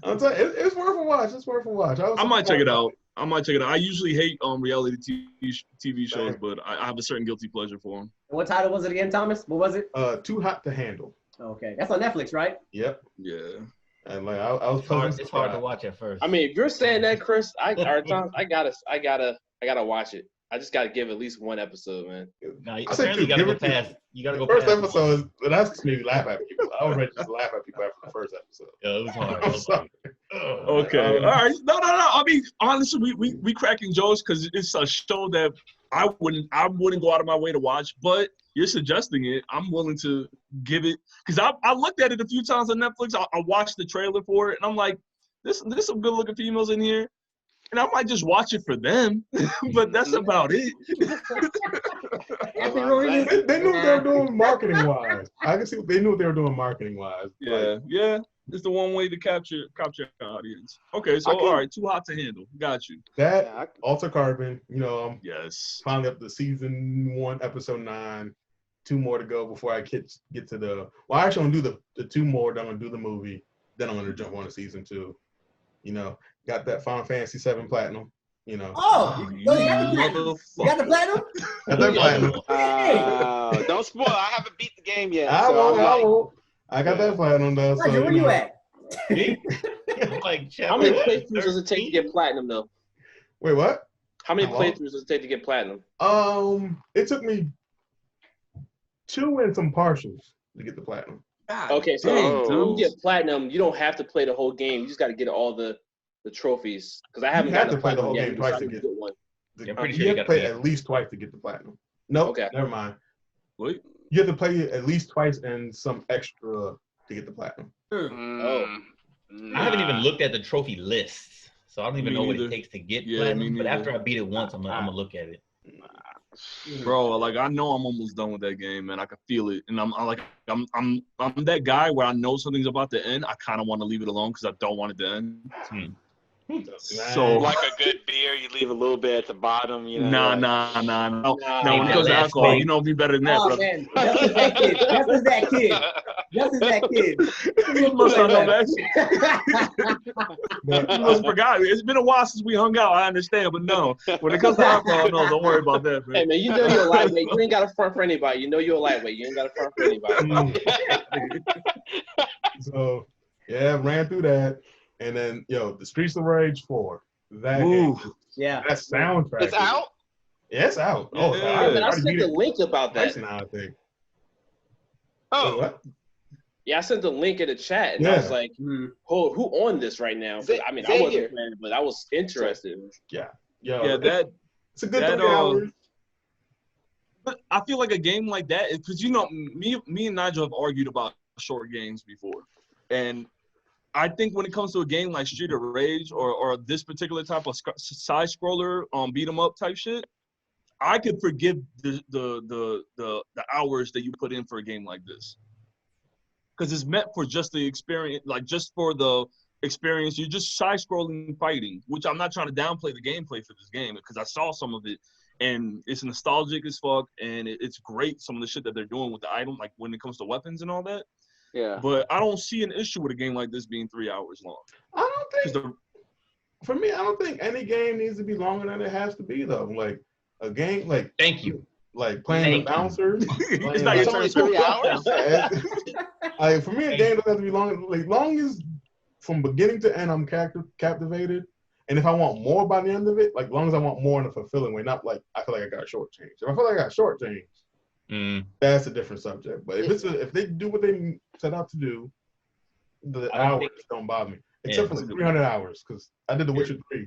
I'm telling you, it's worth a watch. It's worth a watch. I might check it out. I usually hate reality TV shows, but I have a certain guilty pleasure for them. What title was it again, Thomas? What was it? Too Hot to Handle. Okay, that's on Netflix, right? Yep. Yeah. And like I was It's hard to watch at first. I mean, if you're saying that, Chris, I gotta watch it. I just gotta give at least one episode, man. No, I said apparently you gotta give go it past. You gotta go first past. episode, that's just made me laugh at people. I was ready to just laugh at people after the first episode. Yeah, it was hard. I'm sorry. Okay. All right. No. I mean, honestly, we cracking jokes because it's a show that I wouldn't go out of my way to watch, but you're suggesting it. I'm willing to give it because I looked at it a few times on Netflix. I watched the trailer for it, and I'm like, there's some good looking females in here. And I might just watch it for them, but that's about it. They knew what they were doing marketing wise. I can see they knew what they were doing marketing wise. Yeah. It's the one way to capture an audience. Okay, so all right, Too Hot to Handle. Got you. That Alter Carbon, Yes. finally up to season 1, episode 9. 2 more to go before I get to the. Well, I actually gonna do the 2 more. Then I'm gonna do the movie. Then I'm gonna jump on to season 2. Got that Final Fantasy 7 Platinum. Oh, you got the platinum? Got that Platinum. Don't spoil. I haven't beat the game yet. I won't. I got that Platinum though. Roger, where you at? How many playthroughs does it take to get platinum, though? Wait, what? How many playthroughs does it take to get platinum? It took me 2 and some partials to get the platinum. Okay, so when you get platinum, you don't have to play the whole game. You just got to get all the trophies. Because I haven't You have gotten to play the whole platinum game yet, twice so to I get can one. I'm pretty sure you you have to gotta play pay. at least twice to get the platinum. Nope, Okay. never mind. What? You have to play it at least twice and some extra to get the platinum. I haven't even looked at the trophy lists, so I don't even Me know what neither. it takes to get Yeah, platinum. me But neither. after I beat it once, I'm gonna look at it. Bro, like I know I'm almost done with that game, man. I can feel it, and I'm that guy where I know something's about to end. I kind of want to leave it alone because I don't want it to end. So Like a good beer, you leave a little bit at the bottom. nah. Now when it comes to alcohol, you know me better than that, Oh, brother. man. Just as that kid. You must not know that. You must forgot. It's been a while since we hung out. I understand, but no. When it comes to alcohol, no, don't worry about that, Hey, man. man, you know you're a lightweight. You ain't got to front for anybody. You know you're a lightweight. You ain't got to front for anybody. So yeah, ran through that, and then the Streets of Rage 4. That Ooh. game, Yeah. that soundtrack. It's out? Yeah, it's out. Oh, Yeah. I Man, I already sent beat the it link about twice that. now, I think. Oh, What? Yeah, I sent the link in the chat, and I Yeah. was like, who on this right now? Z- I mean, I Xavier. wasn't playing, but I was interested. Yeah, It's a good that, 3 hours. But I feel like a game like that, because me and Nigel have argued about short games before, and I think when it comes to a game like Street of Rage or this particular type of side scroller beat 'em up type shit, I could forgive the hours that you put in for a game like this, because it's meant for just the experience, like just for the experience. You're just side scrolling fighting, which I'm not trying to downplay the gameplay for this game, because I saw some of it and it's nostalgic as fuck, and it's great, some of the shit that they're doing with the item, like when it comes to weapons and all that. Yeah. But I don't see an issue with a game like this being 3 hours long. I don't think. For me, I don't think any game needs to be longer than it has to be, though. Like a game, like Thank you. like playing the bouncer. It's not your turn. 3 hours. Like for me, a game doesn't have to be long. Like long as from beginning to end, I'm captivated. And if I want more by the end of it, like long as I want more in a fulfilling way, not like I feel like I got shortchanged. If I feel like I got shortchanged, that's a different subject. But if they do what they set out to do, the hours don't bother me. Except for like 300 hours, because I did The Witcher 3.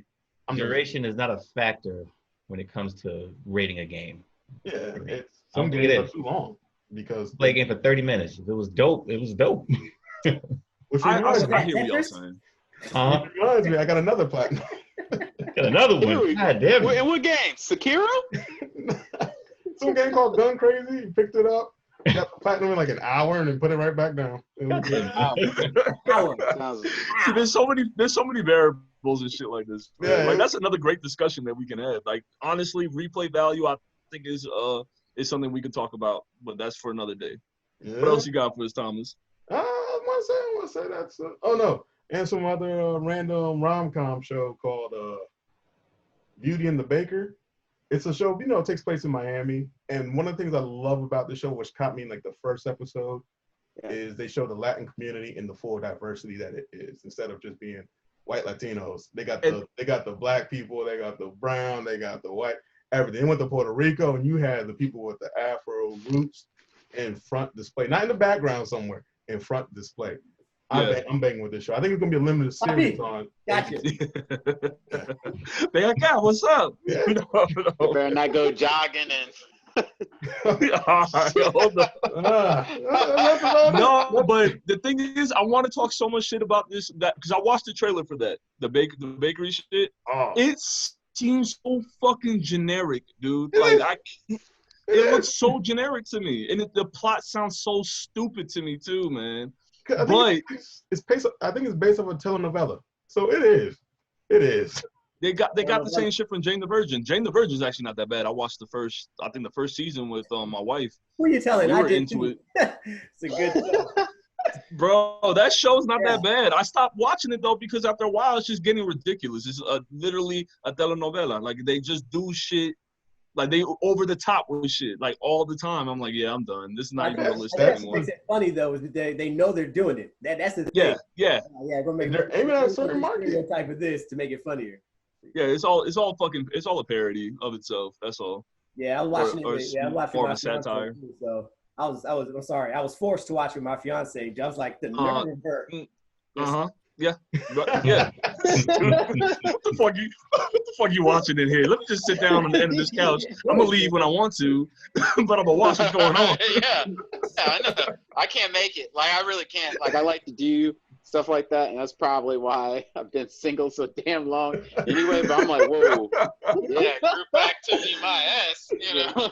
Duration is not a factor when it comes to rating a game. Yeah, some games are too long because play a game for 30 minutes. If it was dope, it was dope. Which I reminds me, hear what y'all saying. which reminds me, I got another platinum. Got another one. God damn it. What game? Sekiro? Some game called Gun Crazy. You picked it up, got the platinum in like an hour, and then put it right back down. It was good. See, there's so many variables and shit like this. Yeah, like that's another great discussion that we can have. Like honestly, replay value I think is something we can talk about, but that's for another day. Yeah. What else you got for us, Thomas? I want to say that's. Oh no, and some other random rom-com show called Beauty and the Baker. It's a show, it takes place in Miami. And one of the things I love about the show, which caught me in like the first episode, is they show the Latin community in the full diversity that it is. Instead of just being white Latinos, they got the black people, they got the brown, they got the white, everything. They went to Puerto Rico, and you had the people with the Afro roots in front display, not in the background somewhere, in front display. I'm banging with this show. I think it's gonna be a limited series on. Gotcha. Becca, what's up? Yeah. You better not go jogging and. No, but the thing is, I want to talk so much shit about this because I watched the trailer for that, the bakery shit. Oh. It seems so fucking generic, dude. Like it looks so generic to me, and the plot sounds so stupid to me too, man. But it's based. I think it's based off a telenovela, so it is. It is. They got the same shit from Jane the Virgin. Jane the Virgin is actually not that bad. I watched the first season with my wife. Who are you telling? We were into it. It's a good show. Bro, that show's not that bad. I stopped watching it though because after a while it's just getting ridiculous. It's literally a telenovela. Like they just do shit. Like they over the top with shit like all the time. I'm like, yeah, I'm done. This is not even realistic What anymore. makes it funny though is that they know they're doing it. That's the thing. Yeah. Go make They're aiming at a certain market. Type of this to make it funnier. Yeah, it's all a parody of itself. That's all. Yeah, I was watching it. I'm watching more my of a satire. Too, so I'm sorry. I was forced to watch with my fiance. I was like the nerve bird. Yeah. What the fuck you watching in here? Let me just sit down on the end of this couch. I'm gonna leave when I want to, but I'm gonna watch what's going on. Yeah, I know. I can't make it. Like I really can't. Like I like to do stuff like that, and that's probably why I've been single so damn long. Anyway, but I'm like, whoa, yeah, group activity, my ass, you know.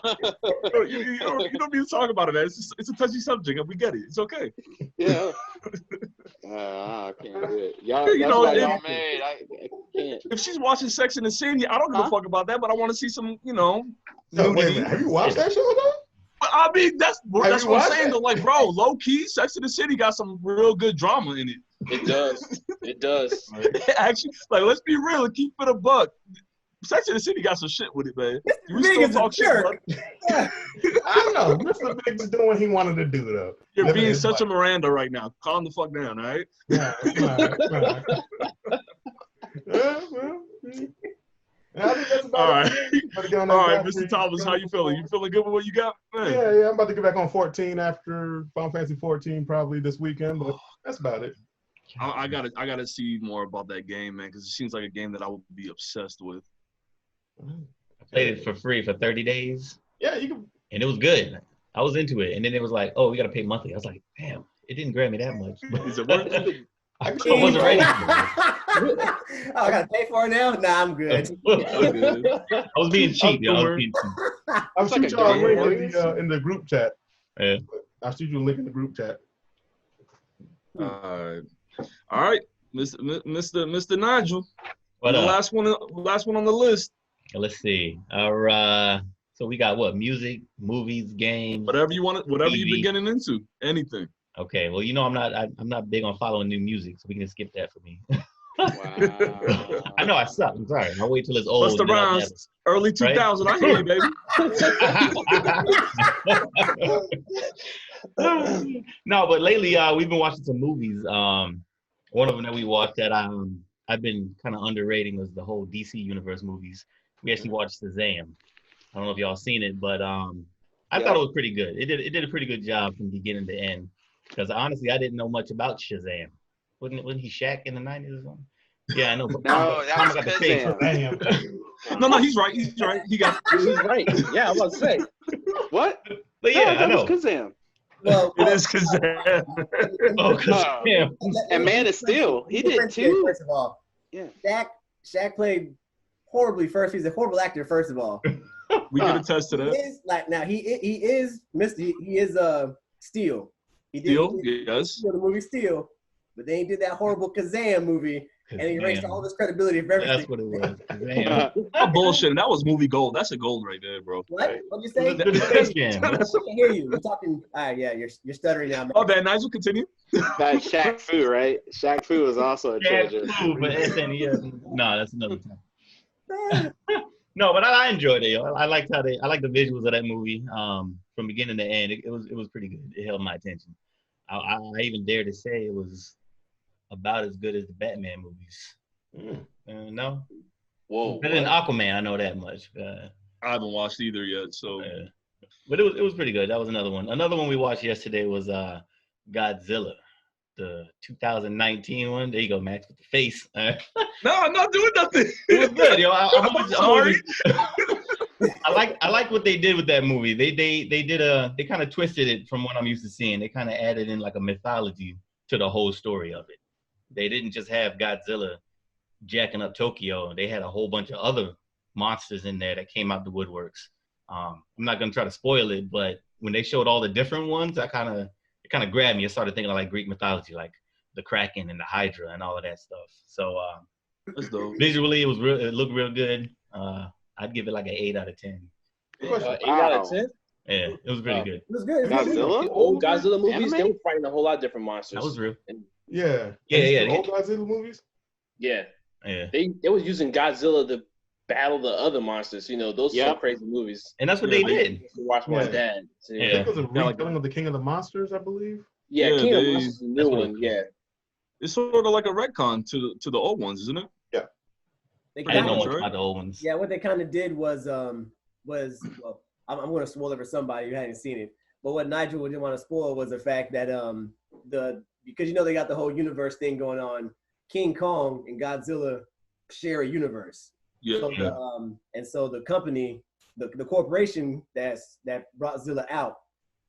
You don't need to talk about it, man. It's a touchy subject, and we get it. It's okay. Yeah. I can't do it. Y'all made. I can't. If she's watching Sex in the City, I don't give a fuck about that, but I want to see some, No, wait a minute. Have you watched that show though? I mean, that's what I'm saying though. Like, bro, low key, Sex in the City got some real good drama in it. It does. It does. Actually, like, let's be real and keep it a buck. Sex in the City got some shit with it, man. Mr. Big is a jerk. I know. Mr. Big was doing what he wanted to do, though. You're being such a Miranda right now. Calm the fuck down, all right? Yeah, I think that's about all right. it. All right, Mr. Thomas, how you feeling? You feeling good with what you got, man? Yeah. I'm about to get back on 14 after Final Fantasy 14 probably this weekend, but that's about it. I gotta see more about that game, man, because it seems like a game that I would be obsessed with. I played it for free for 30 days. Yeah, you can. And it was good. I was into it. And then it was like, oh, we got to pay monthly. I was like, damn, it didn't grab me that much. Is it worth it? I wasn't ready. Oh, I gotta pay for it now? Nah, I'm good. I was being cheap, yo. I was being cheap. I'll shoot y'all a link Warriors? in the group chat. Yeah. I'll shoot you a link in the group chat. All right, Mr. Nigel. What the up? last one on the list. Let's see. So we got what? Music, movies, games. Whatever you want, whatever you've been TV. getting into, anything. Okay. Well, I'm not big on following new music, so we can just skip that for me. Wow. I know I suck. I'm sorry. I'll wait till it's old. Busta Rhymes, early 2000. I hear you, baby. No, but lately we've been watching some movies. One of them that we watched that I've been kind of underrating was the whole DC Universe movies. We actually watched Shazam. I don't know if y'all seen it, but I thought it was pretty good. It did a pretty good job from beginning to end. Because honestly, I didn't know much about Shazam. Wasn't he Shaq in the 90s or something? Yeah, I know. But No, that was Shazam. No, he's right. He's right. He's right. Yeah, I was about to say. What? But yeah, I know. Kazam. Well, it is Kazam. Oh, Kazam. And Man of Steel, he did too. First of all, yeah. Shaq played horribly first. He's a horrible actor. First of all, we can attest to that. He is Mr. He is Steel. Steel, yes. The movie Steel, but they did that horrible Kazam movie. And he erased all this credibility of everything. That's what it was. That bullshit. That was movie gold. That's a gold right there, bro. What? What'd you say? I can't hear you. We're talking. Yeah, you're stuttering now. Man. Oh, man, Nigel, continue. That Shaq Fu, right? Shaq Fu was also a treasure. But no, that's another time. No, but I enjoyed it. I liked the visuals of that movie. From beginning to end, it was pretty good. It held my attention. I even dare to say it was about as good as the Batman movies. No? Whoa. Better than Aquaman, I know that much. I haven't watched either yet, so. But it was pretty good. That was another one. Another one we watched yesterday was Godzilla, the 2019 one. There you go, Max, with the face. No, I'm not doing nothing. It was good, yo. I'm sorry. I like what they did with that movie. They kind of twisted it from what I'm used to seeing. They kind of added in like a mythology to the whole story of it. They didn't just have Godzilla jacking up Tokyo. They had a whole bunch of other monsters in there that came out the woodworks. I'm not gonna try to spoil it, but when they showed all the different ones, it kind of grabbed me. I started thinking of like Greek mythology, like the Kraken and the Hydra and all of that stuff. So that's dope. Visually, it looked real good. I'd give it like an 8 out of 10. 8 out of 10. Yeah, it was pretty good. It was good. Godzilla? The old Godzilla movies, Anime? they were fighting a whole lot of different monsters. That was real. Yeah. Old Godzilla movies? Yeah. Yeah. They was using Godzilla to battle the other monsters. Those are some crazy movies. And that's what they did. Watch my dad. So, I think it was a retelling of the King of the Monsters, I believe. Yeah, King of the Monsters is a new one. Yeah. It's sort of like a retcon to the old ones, isn't it? Yeah. I didn't know much about the old ones. Yeah, what they kind of did was I'm going to spoil it for somebody who hadn't seen it. But what Nigel didn't want to spoil was the fact that because they got the whole universe thing going on, King Kong and Godzilla share a universe. Yeah. So the company, the corporation that brought Zilla out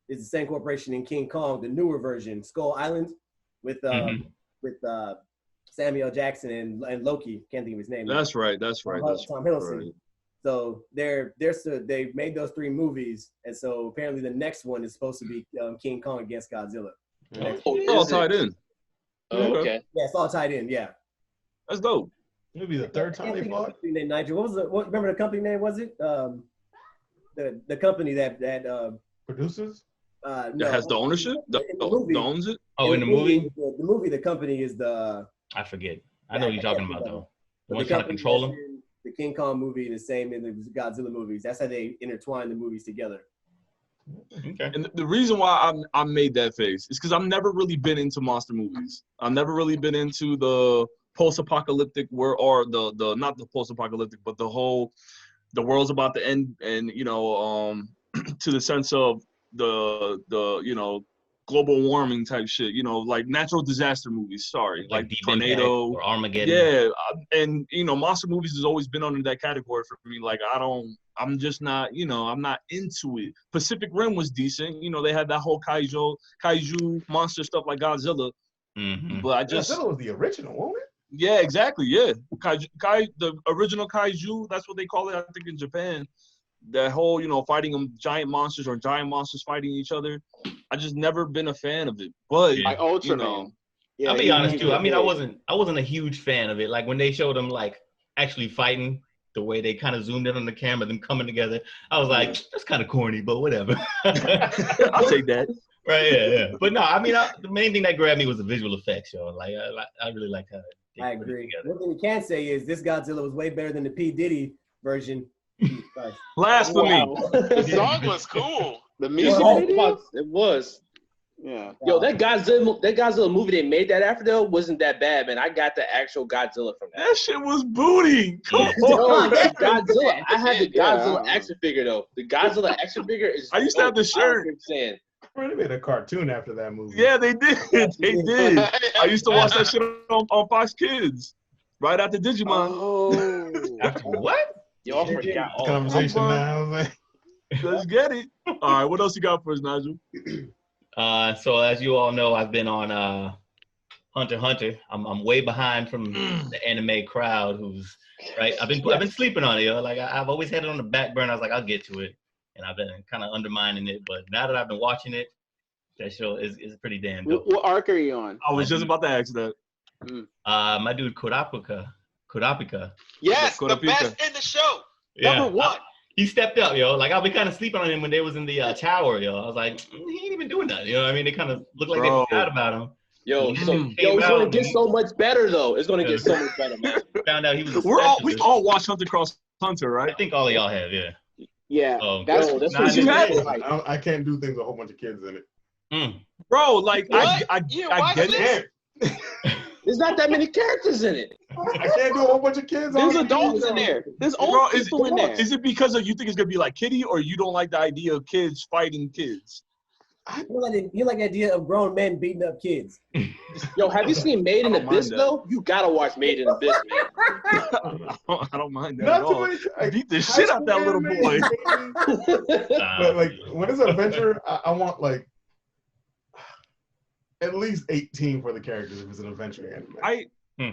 is the same corporation in King Kong, the newer version, Skull Island, with Samuel Jackson and Loki. Can't think of his name. That's right. Tom Hiddleston. Right. So they made those 3 movies, and so apparently the next one is supposed to be King Kong against Godzilla. It's all tied in. Oh, okay. Yeah, it's all tied in. Yeah. That's dope. It'll be the third time they fought. Nigel, remember the company name? Was it the company that produces? No, that has the ownership. That owns it. Oh, in the movie. The movie, the company is the. I forget. I know what you're talking about though. The one trying to control them. The King Kong movie, the same in the Godzilla movies. That's how they intertwine the movies together. Okay. And the reason why I made that face is because I've never really been into monster movies. I've never really been into the post-apocalyptic world, or the not the post-apocalyptic, but the world's about to end, and to the sense of the global warming type shit, like natural disaster movies. Sorry, like tornado or Armageddon. Yeah, and monster movies has always been under that category for me. Like I'm just not, I'm not into it. Pacific Rim was decent. They had that whole kaiju monster stuff like Godzilla, Mm-hmm. But I just Godzilla was the original, wasn't it? yeah, exactly, yeah. The original kaiju, that's what they call it, I think, in Japan. That whole, fighting them giant monsters or giant monsters fighting each other. I just never been a fan of it. But Like Ultraman. Yeah, I'll be honest too. I mean, I big. wasn't a huge fan of it. Like when they showed them like actually fighting, the way they kind of zoomed in on the camera, them coming together, I was like, that's kind of corny, but whatever. I'll take that. Right, yeah. But no, I mean, the main thing that grabbed me was the visual effects, yo. Like, I really liked how they I put it agree. together. One thing we can say is this Godzilla was way better than the P. Diddy version. Blasphemy. Wow. The song was cool. The music Oh, video? it was. Yeah. Yo, that Godzilla movie they made that after though wasn't that bad, man. I got the actual Godzilla from that. That shit was booty. Come Yo, on. that Godzilla. I had the Yeah. Godzilla action figure though. The Godzilla action figure is. I used to have the dope. I don't shirt. keep saying. Bro, they made a cartoon after that movie. Yeah, they did. They did. I used to watch that shit on Fox Kids. Right after Digimon. Oh. After what? Yo, I forgot. Oh, Conversation I'm now. I was like, Let's get it. All right, what else you got for us, Nigel? So as you all know, I've been on Hunter x Hunter. I'm way behind from the anime crowd. Who's right? I've been sleeping on it. Yo. Like I've always had it on the back burner. I was like, I'll get to it, and I've been kind of undermining it. But now that I've been watching it, that show is pretty damn dope. What arc are you on? I was just about to ask that. My dude Kurapika. Yes, the Kurapika. best in the show. Yeah. Number one. He stepped up, yo. Like I've been kind of sleeping on him when they was in the tower, yo. I was like, he ain't even doing that. You know what I mean? They kind of looked like Bro. they forgot about him. Yo, And so then he yo, came it's gonna out get and so much better though. It's gonna get so much better, man. Found out he was. We all watched Hunter x Hunter, I right? think all of y'all have, yeah. Yeah. Oh, That's Yo, that's Nah, what you they had. did. Like, I can't do things with a whole bunch of kids in it. Bro, like What? I You I watched get it? it. there's not that many characters in it. I can't do a whole bunch of kids. There's on adults it. in there. There's old Bro, people in there. is it because of you think it's gonna be like kiddie, or you don't like the idea of kids fighting kids? You like the idea of grown men beating up kids. Yo, have you seen Made in I don't Abyss mind that. though? You gotta watch Made in Abyss, man. I don't mind that Not at too all. many. I beat the high shit out school that little anime, boy. But like when it's an adventure, I want like at least 18 for the characters if it's an adventure anime.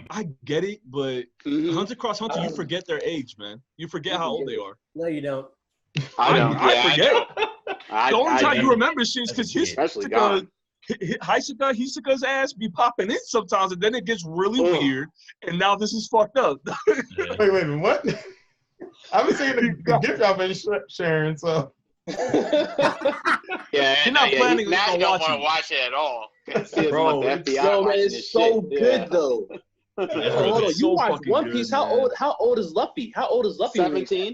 I get it, but Mhm. Hunter x Hunter, you forget their age, man. You forget how old they are. No, you don't. I know. I forget. The only time you do. remember shit is because Especially God. Hisoka's ass be popping in sometimes, and then it gets really Ugh. weird. And now this is fucked up. Yeah. Wait a minute, what? I've been seeing the gift y'all been sharing, so Yeah, You're not planning now on you don't want watching. to watch it at all. Bro, Bro, the FBI Yo, man, watching it's this so shit. good Yeah. though. That's Hold really on, so you watch fucking One good, Piece. man. How old is Luffy? How old is Luffy? 17?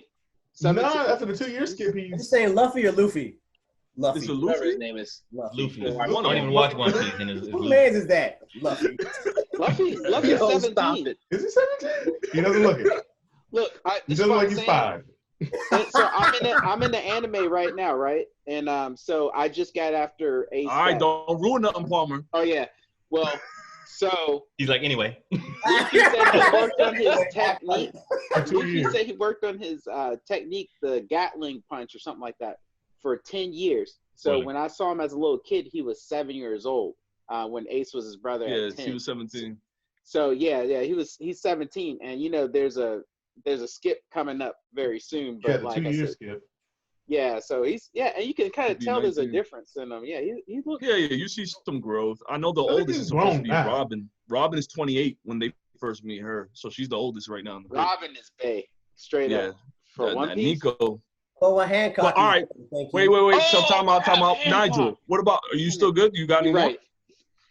no, 17. after the 2 year skip, You he's saying Luffy or Luffy? Luffy. Is it Whatever his Luffy? name is. Luffy. Yeah, I don't even watch One Piece. And it's Who Luffy. man's is that? Luffy. Luffy's Yo, 17. stop it. is he 17? He doesn't look it. Look, He this is doesn't what like I'm he's saying. 5. And so I'm in the anime right now, right? And so I just got after Ace. All right, back. don't ruin nothing, Palmer. Oh yeah. Well, so He's like, anyway. he said he worked on his technique. For 2 He years. said he worked on his technique, the Gatling punch or something like that, for 10 years. So Really? when I saw him as a little kid, he was 7 years old. When Ace was his brother Yes, at 10. he was 17. So yeah, he's 17, and you know there's a skip coming up very soon. But Yeah, the like 2 I year said, skip. yeah. So he's and you can kind of He'll be tell there's a 19. difference in him. Yeah, he looks. Yeah, you see some growth. I know the I think oldest he's is supposed to grown be now. Robin. Robin is 28 when they first meet her, so she's the oldest right now in the group. Robin is Bay, straight Yeah, up for One Piece. Nico. Oh, a Hancock. Well, all right. Thank you. Wait. So Oh, time out. Hancock. Nigel, what about? Are you still good? You got any more? Right.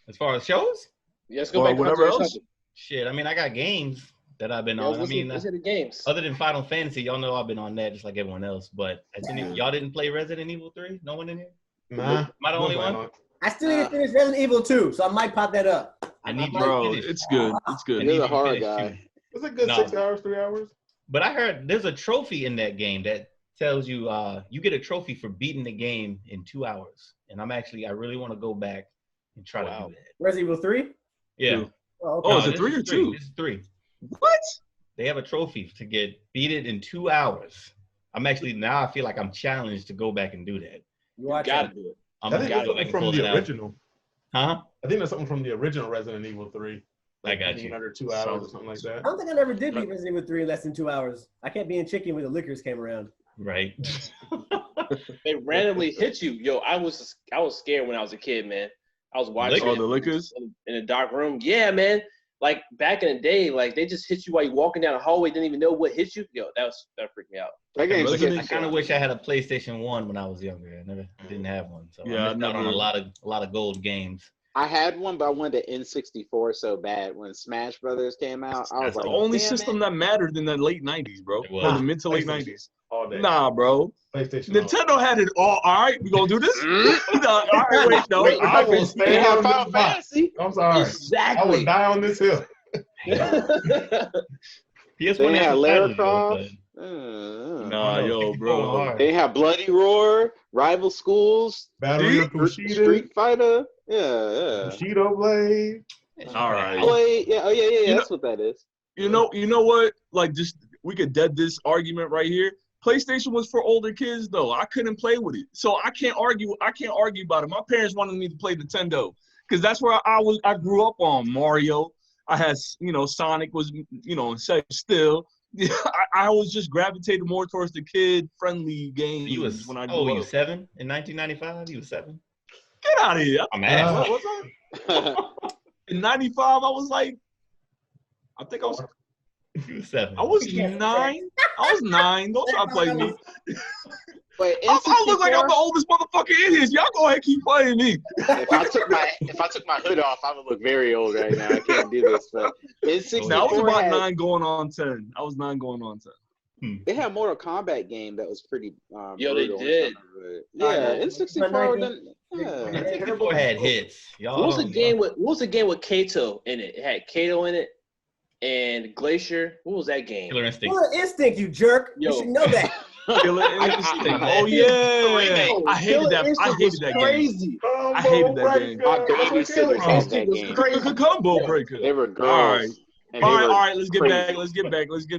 As far as shows, Yeah, let's go Or back to whatever Hunter x else? Hunter. shit. I mean, I got games that I've been Yeah, on. I let's mean, hit the games. other than Final Fantasy, y'all know I've been on that just like everyone else. But y'all didn't play Resident Evil 3? No one in here? Nah. Am I the only one? I still need to finish Resident Evil 2, so I might pop that up. I need you Bro, to finish. it's good. It's I good. need You're you the to horror finish, guy. too. It's a good No. 6 hours, 3 hours. But I heard there's a trophy in that game that tells you you get a trophy for beating the game in 2 hours. And I really want to go back and try to do that. Resident Evil 3? Yeah. Two. Oh, okay. Oh, is it this 3 or 2? This is 3. What? They have a trophy to beat it in 2 hours. Now I feel like I'm challenged to go back and do that. You watch Gotta it. do it. I'm That gonna is go back and from pull it the out. original. Huh? I think that's something from the original Resident Evil 3. I got being you. under 2 hours or something like that. I don't think I never did beat Resident Evil 3 in less than 2 hours. I kept being chicken when the liquors came around. Right. They randomly hit you. Yo, I was scared when I was a kid, man. I was watching Oh, the liquors? in a dark room. Yeah, man. Like back in the day, like they just hit you while you're walking down the hallway, didn't even know what hit you. Yo, that freaked me out. That game's I kind of wish I had a PlayStation 1 when I was younger. I didn't have one, so I missed out on a lot of gold games. I had one, but I wanted the N64 so bad. When Smash Brothers came out, I was That's like, the only system that mattered in the late 90s, bro. It was. Or the mid to late 90s. All day. Nah, bro. PlayStation. Nintendo had it all. All right, we gonna do this? No, all right, wait, no. Wait, I will they stay have on Final this box. Fantasy. I'm sorry. I Exactly. would die on this hill. PS1 They had Lara Croft. Nah, yo, bro. They have Bloody Roar, Rival Schools, Battle of Kushida, Street Fighter. Yeah. Bushido Blade. All right. Blade. Yeah. Oh yeah. You That's what that is. You know what? Like, just we could dead this argument right here. PlayStation was for older kids, though. I couldn't play with it, so I can't argue. I can't argue about it. My parents wanted me to play Nintendo because that's where I was. I grew up on Mario. I had, Sonic was, still. I was just gravitated more towards the kid-friendly games when I grew up. You 7 in 1995? You was 7? Get out of here! I'm asking. What was I? In '95, I was like, I think I was. You was 7. I was 9. I was 9. Don't try to play me. Wait, I look like I'm the oldest motherfucker in here. Y'all go ahead and keep playing me. If I took my hood off, I would look very old right now. I can't do this. But N64 Now, I was about 9 going on 10. I was 9 going on 10. They had a Mortal Kombat game that was pretty. Yo, they did. Yeah, N64. N64 had hits. Y'all, What was the game with Kato in it? It had Kato in it and Glacier. What was that game? Killer Instinct. Killer Instinct, you jerk. Yo. You should know that. Killer Instinct. Oh yeah, I hated that. I hated that game. Crazy. I hated that game. My babysitters had that game. Combo breaker. They were girls. All right. Let's get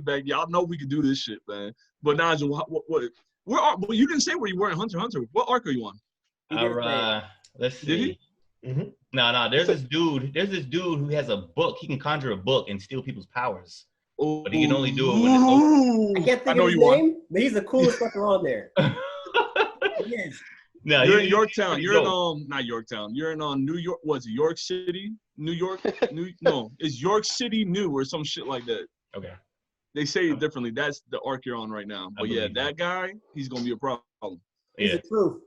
back. Y'all know we can do this shit, man. But Nigel, what? Well, you didn't say where you were in Hunter x Hunter. What arc are you on? Let's see. Did he? Mm-hmm. No. There's this dude who has a book. He can conjure a book and steal people's powers. But he can only do it with his own. I can't think of his name, but he's the coolest fucker on there. He is. No, you're in Yorktown. You're in not Yorktown. You're in New York. What's it? York City, New York. No, it's York City New or some shit like that. Okay. They say it differently. That's the arc you're on right now. But yeah, that guy, he's gonna be a problem. He's the truth.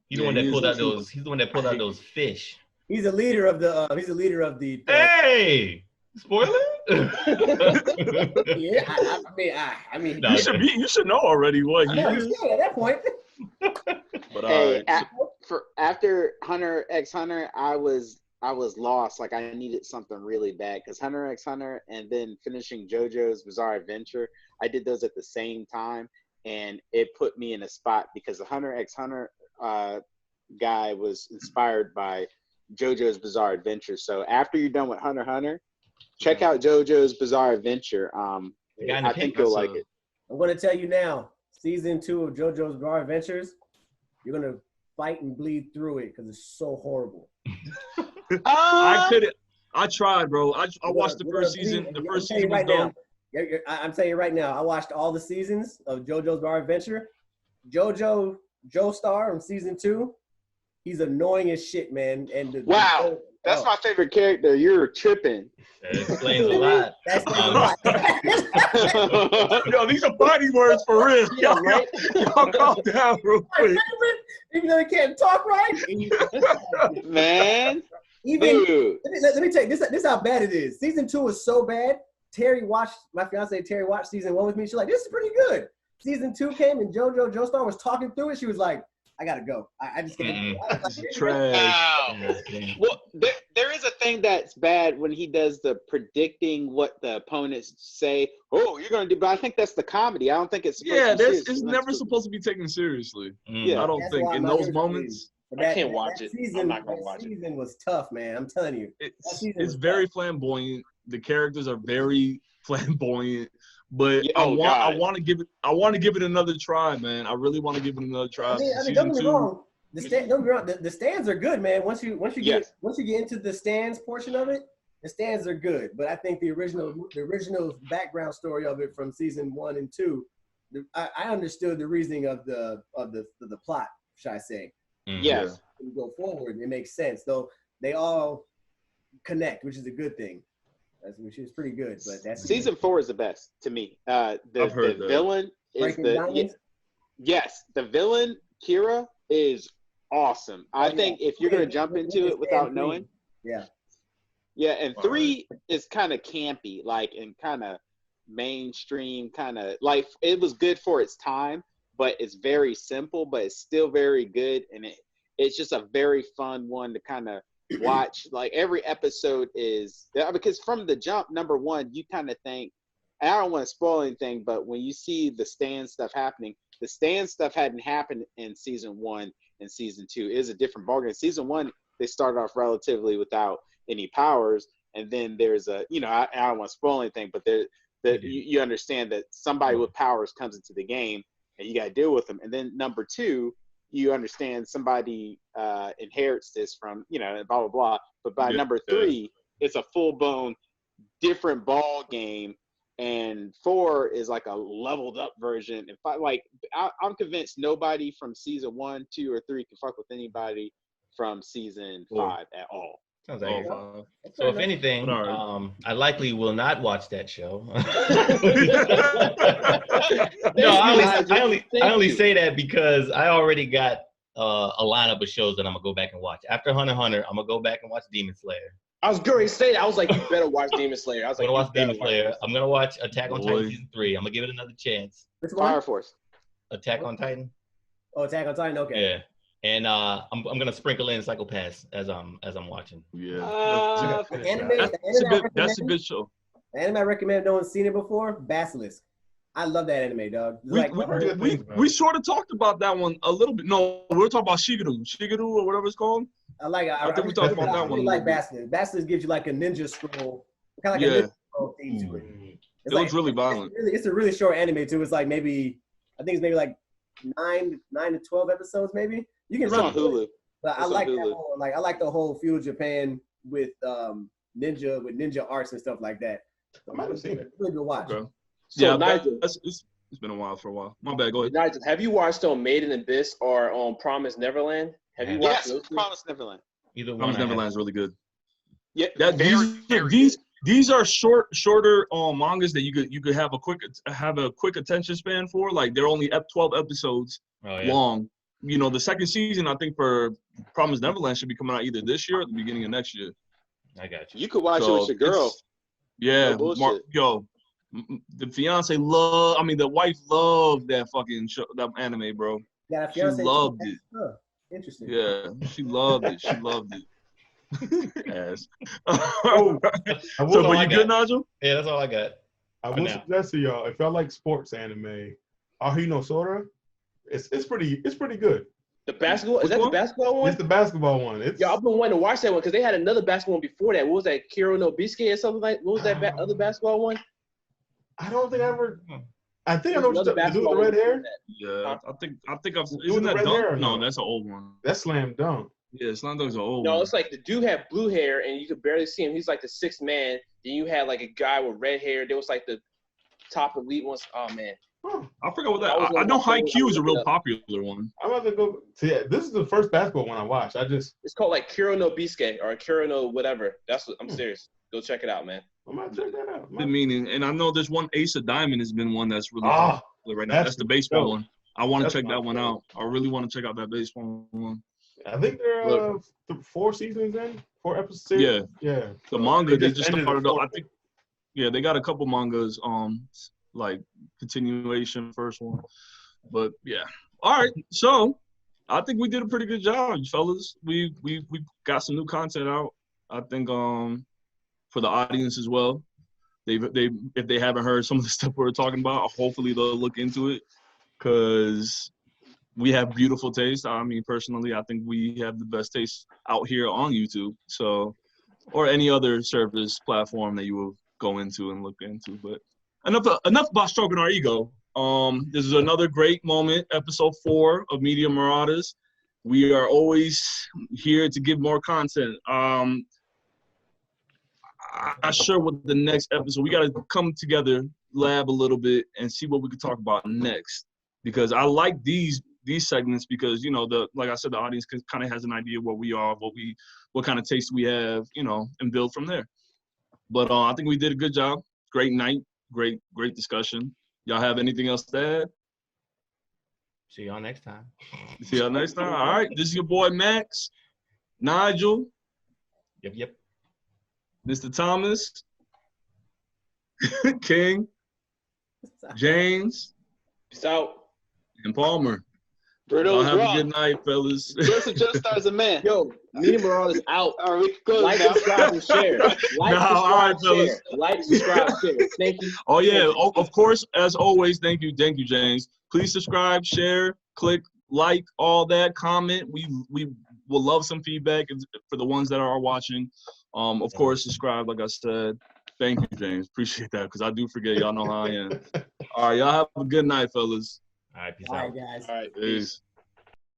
He's the one that pulled out those. He's the one that pulled out those fish. He's the leader of the. He's the leader of the. Hey. Spoiler? Yeah, I mean, No, you should know already what he is. At that point. But hey, after Hunter x Hunter, I was lost. Like I needed something really bad because Hunter x Hunter and then finishing JoJo's Bizarre Adventure, I did those at the same time, and it put me in a spot because the Hunter x Hunter guy was inspired by JoJo's Bizarre Adventure. So after you're done with Hunter x Hunter, check out JoJo's Bizarre Adventure. I think you'll like it. I'm going to tell you now, season 2 of JoJo's Bizarre Adventures, you're going to fight and bleed through it because it's so horrible. I tried, bro. I watched the first season. The first season was done. I'm telling you right now, I watched all the seasons of JoJo's Bizarre Adventure. Joestar from season 2, he's annoying as shit, man. And wow. That's my favorite character. You're tripping. That explains a lot. Yo, these are body words for real. Y'all calm down real quick. Even though he can't talk right. Man. Let me tell you, this is how bad it is. Season 2 was so bad. My fiance Terry watched season 1 with me. She's like, this is pretty good. Season 2 came and Joestar was talking through it. She was like, I gotta go. I just can't. Trash. Wow. Well, there is a thing that's bad when he does the predicting what the opponents say. Oh, you're gonna do, but I think that's the comedy. I don't think it's. It's never supposed to be taken seriously. Yeah, I don't think in those moments. I can't watch it. I'm not gonna watch it. That season was tough, man. I'm telling you. It's very flamboyant. The characters are very flamboyant. But I want to give it another try, man. I really want to give it another try. I mean, don't get me wrong. The stands are good, man. Once you get into the stands portion of it, the stands are good. But I think the original background story of it from season 1 and 2, I understood the reasoning of the plot, should I say? Yes. When you go forward, it makes sense. Though they all connect, which is a good thing. Which is pretty good. But that's season 4 is the best to me. The villain is the villain Kira is awesome. I think if you're gonna jump into it without knowing, and 3 is kind of campy, like, and kind of mainstream, kind of like it was good for its time, but it's very simple, but it's still very good, and it's just a very fun one to kind of watch. Like every episode is, because from the jump, number 1, you kind of think, and I don't want to spoil anything, but when you see the stand stuff happening, the stand stuff hadn't happened in season 1 and season 2. It is a different ballgame. Season 1, they started off relatively without any powers, and then there's I don't want to spoil anything, but you understand that somebody with powers comes into the game, and you got to deal with them. And then number 2, you understand somebody inherits this from, blah, blah, blah. But by number 3, it's a full-blown different ball game. And 4 is like a leveled up version. And I'm convinced nobody from season 1, 2, or 3 can fuck with anybody from season 5 at all. Sounds like so if anything, I likely will not watch that show. No, I only say that because I already got a lineup of shows that I'm gonna go back and watch. After Hunter x Hunter, I'm gonna go back and watch Demon Slayer. I was going to say that. I was like, you better watch Demon Slayer. I'm gonna watch Demon Slayer. I'm gonna watch Attack on Titan season 3. I'm gonna give it another chance. Fire Force. Attack on Titan. Oh, Attack on Titan. Okay. Yeah. And I'm gonna sprinkle in Psycho Pass as I'm watching. Yeah, that's a good show. The anime I recommend, no one's seen it before. Basilisk. I love that anime, dog. We sort of talked about that one a little bit. No, we were talking about Shigeru or whatever it's called. I like it. I think we talked about that one. I like Basilisk. Basilisk gives you like a ninja scroll, kind of like a ninja scroll theme to it. It looks really violent. It's a really short anime too. It's like I think it's maybe like 9 to 12 episodes, maybe. You can run on Hulu. But I like that whole, I like the whole feudal Japan with ninja arts and stuff like that. I might have seen it. Really good watch. Okay. So Nigel, it's been a while for a while. My bad. Go ahead. Nigel, have you watched Made in Abyss or Promise Neverland? Have you watched those? Promise Neverland. Either one. Promise Neverland is really good. Yeah. These are shorter mangas that you could have a quick attention span for. Like they're only 12 episodes long. The second season, I think, for Promise Neverland should be coming out either this year or at the beginning of next year. I got you. You could watch it with your girl. Yeah, the fiance the wife loved that fucking show, that anime, bro. Yeah, she loved it. Interesting. Yeah, she loved it. She loved it. Yes. So, but you good, Nigel? Yeah, that's all I got. I will suggest to y'all, if y'all like sports anime, Ahi no Sora, it's pretty good. The basketball? Is that the basketball one? It's the basketball one. I've been wanting to watch that one because they had another basketball one before that. What was that? Kiro no Bisuke or something like? What was that other basketball one? I don't think I ever. I think I know what the dude with the red hair. Yeah, I think I've. Isn't that Dunk? No, that's an old one. That's Slam Dunk. Yeah, Slam Dunk's an old one. No, it's like the dude had blue hair and you could barely see him. He's like the sixth man. Then you had like a guy with red hair. There was like the top elite ones. Oh man. I forgot what that. I know Haikyuu is a real popular one. I'm about to go. So yeah, this is the first basketball one I watched. It's called like Kiro no Bisuke or Kiro no whatever. That's what I'm serious. Go check it out, man. I'm gonna check that out. The meaning, and I know there's one Ace of Diamond has been one that's really popular right now. That's the baseball one. I want to check that one out. I really want to check out that baseball one. I think there are 4 seasons in, 4 episodes. Yeah. The manga they just started up. I think. Yeah, they got a couple mangas. Like continuation first one, but yeah. All right, so I think we did a pretty good job, fellas. We got some new content out. I think for the audience as well. They if they haven't heard some of the stuff we were talking about, hopefully they'll look into it because we have beautiful taste. I mean, personally, I think we have the best taste out here on YouTube. So, or any other service platform that you will go into and look into, but. Enough about stroking our ego. This is another great moment, episode 4 of Media Marauders. We are always here to give more content. I'm not sure what the next episode. We got to come together, lab a little bit, and see what we could talk about next. Because I like these segments because, you know, like I said, the audience kind of has an idea where we are, what kind of taste we have, you know, and build from there. But I think we did a good job. Great night. Great discussion. Y'all have anything else to add? See y'all next time. See y'all next time. All right. This is your boy Max, Nigel. Yep. Mr. Thomas, King, James, Peace out. and Palmer. Bruno Y'all was have wrong. a good night, fellas. Joseph Joestar is a man. Yo, Media Marauders out. All right, we can close Like, now. subscribe, and share. Like, all right, subscribe, fellas. share. Like, subscribe, share. Thank you. Oh, yeah. Of course, as always, thank you, James. Please subscribe, share, click, like, all that, comment. We will love some feedback for the ones that are watching. Of course, subscribe, like I said. Thank you, James. Appreciate that because I do forget. Y'all know how I am. All right, y'all have a good night, fellas. All right, peace All out. right, guys. All right, Peace.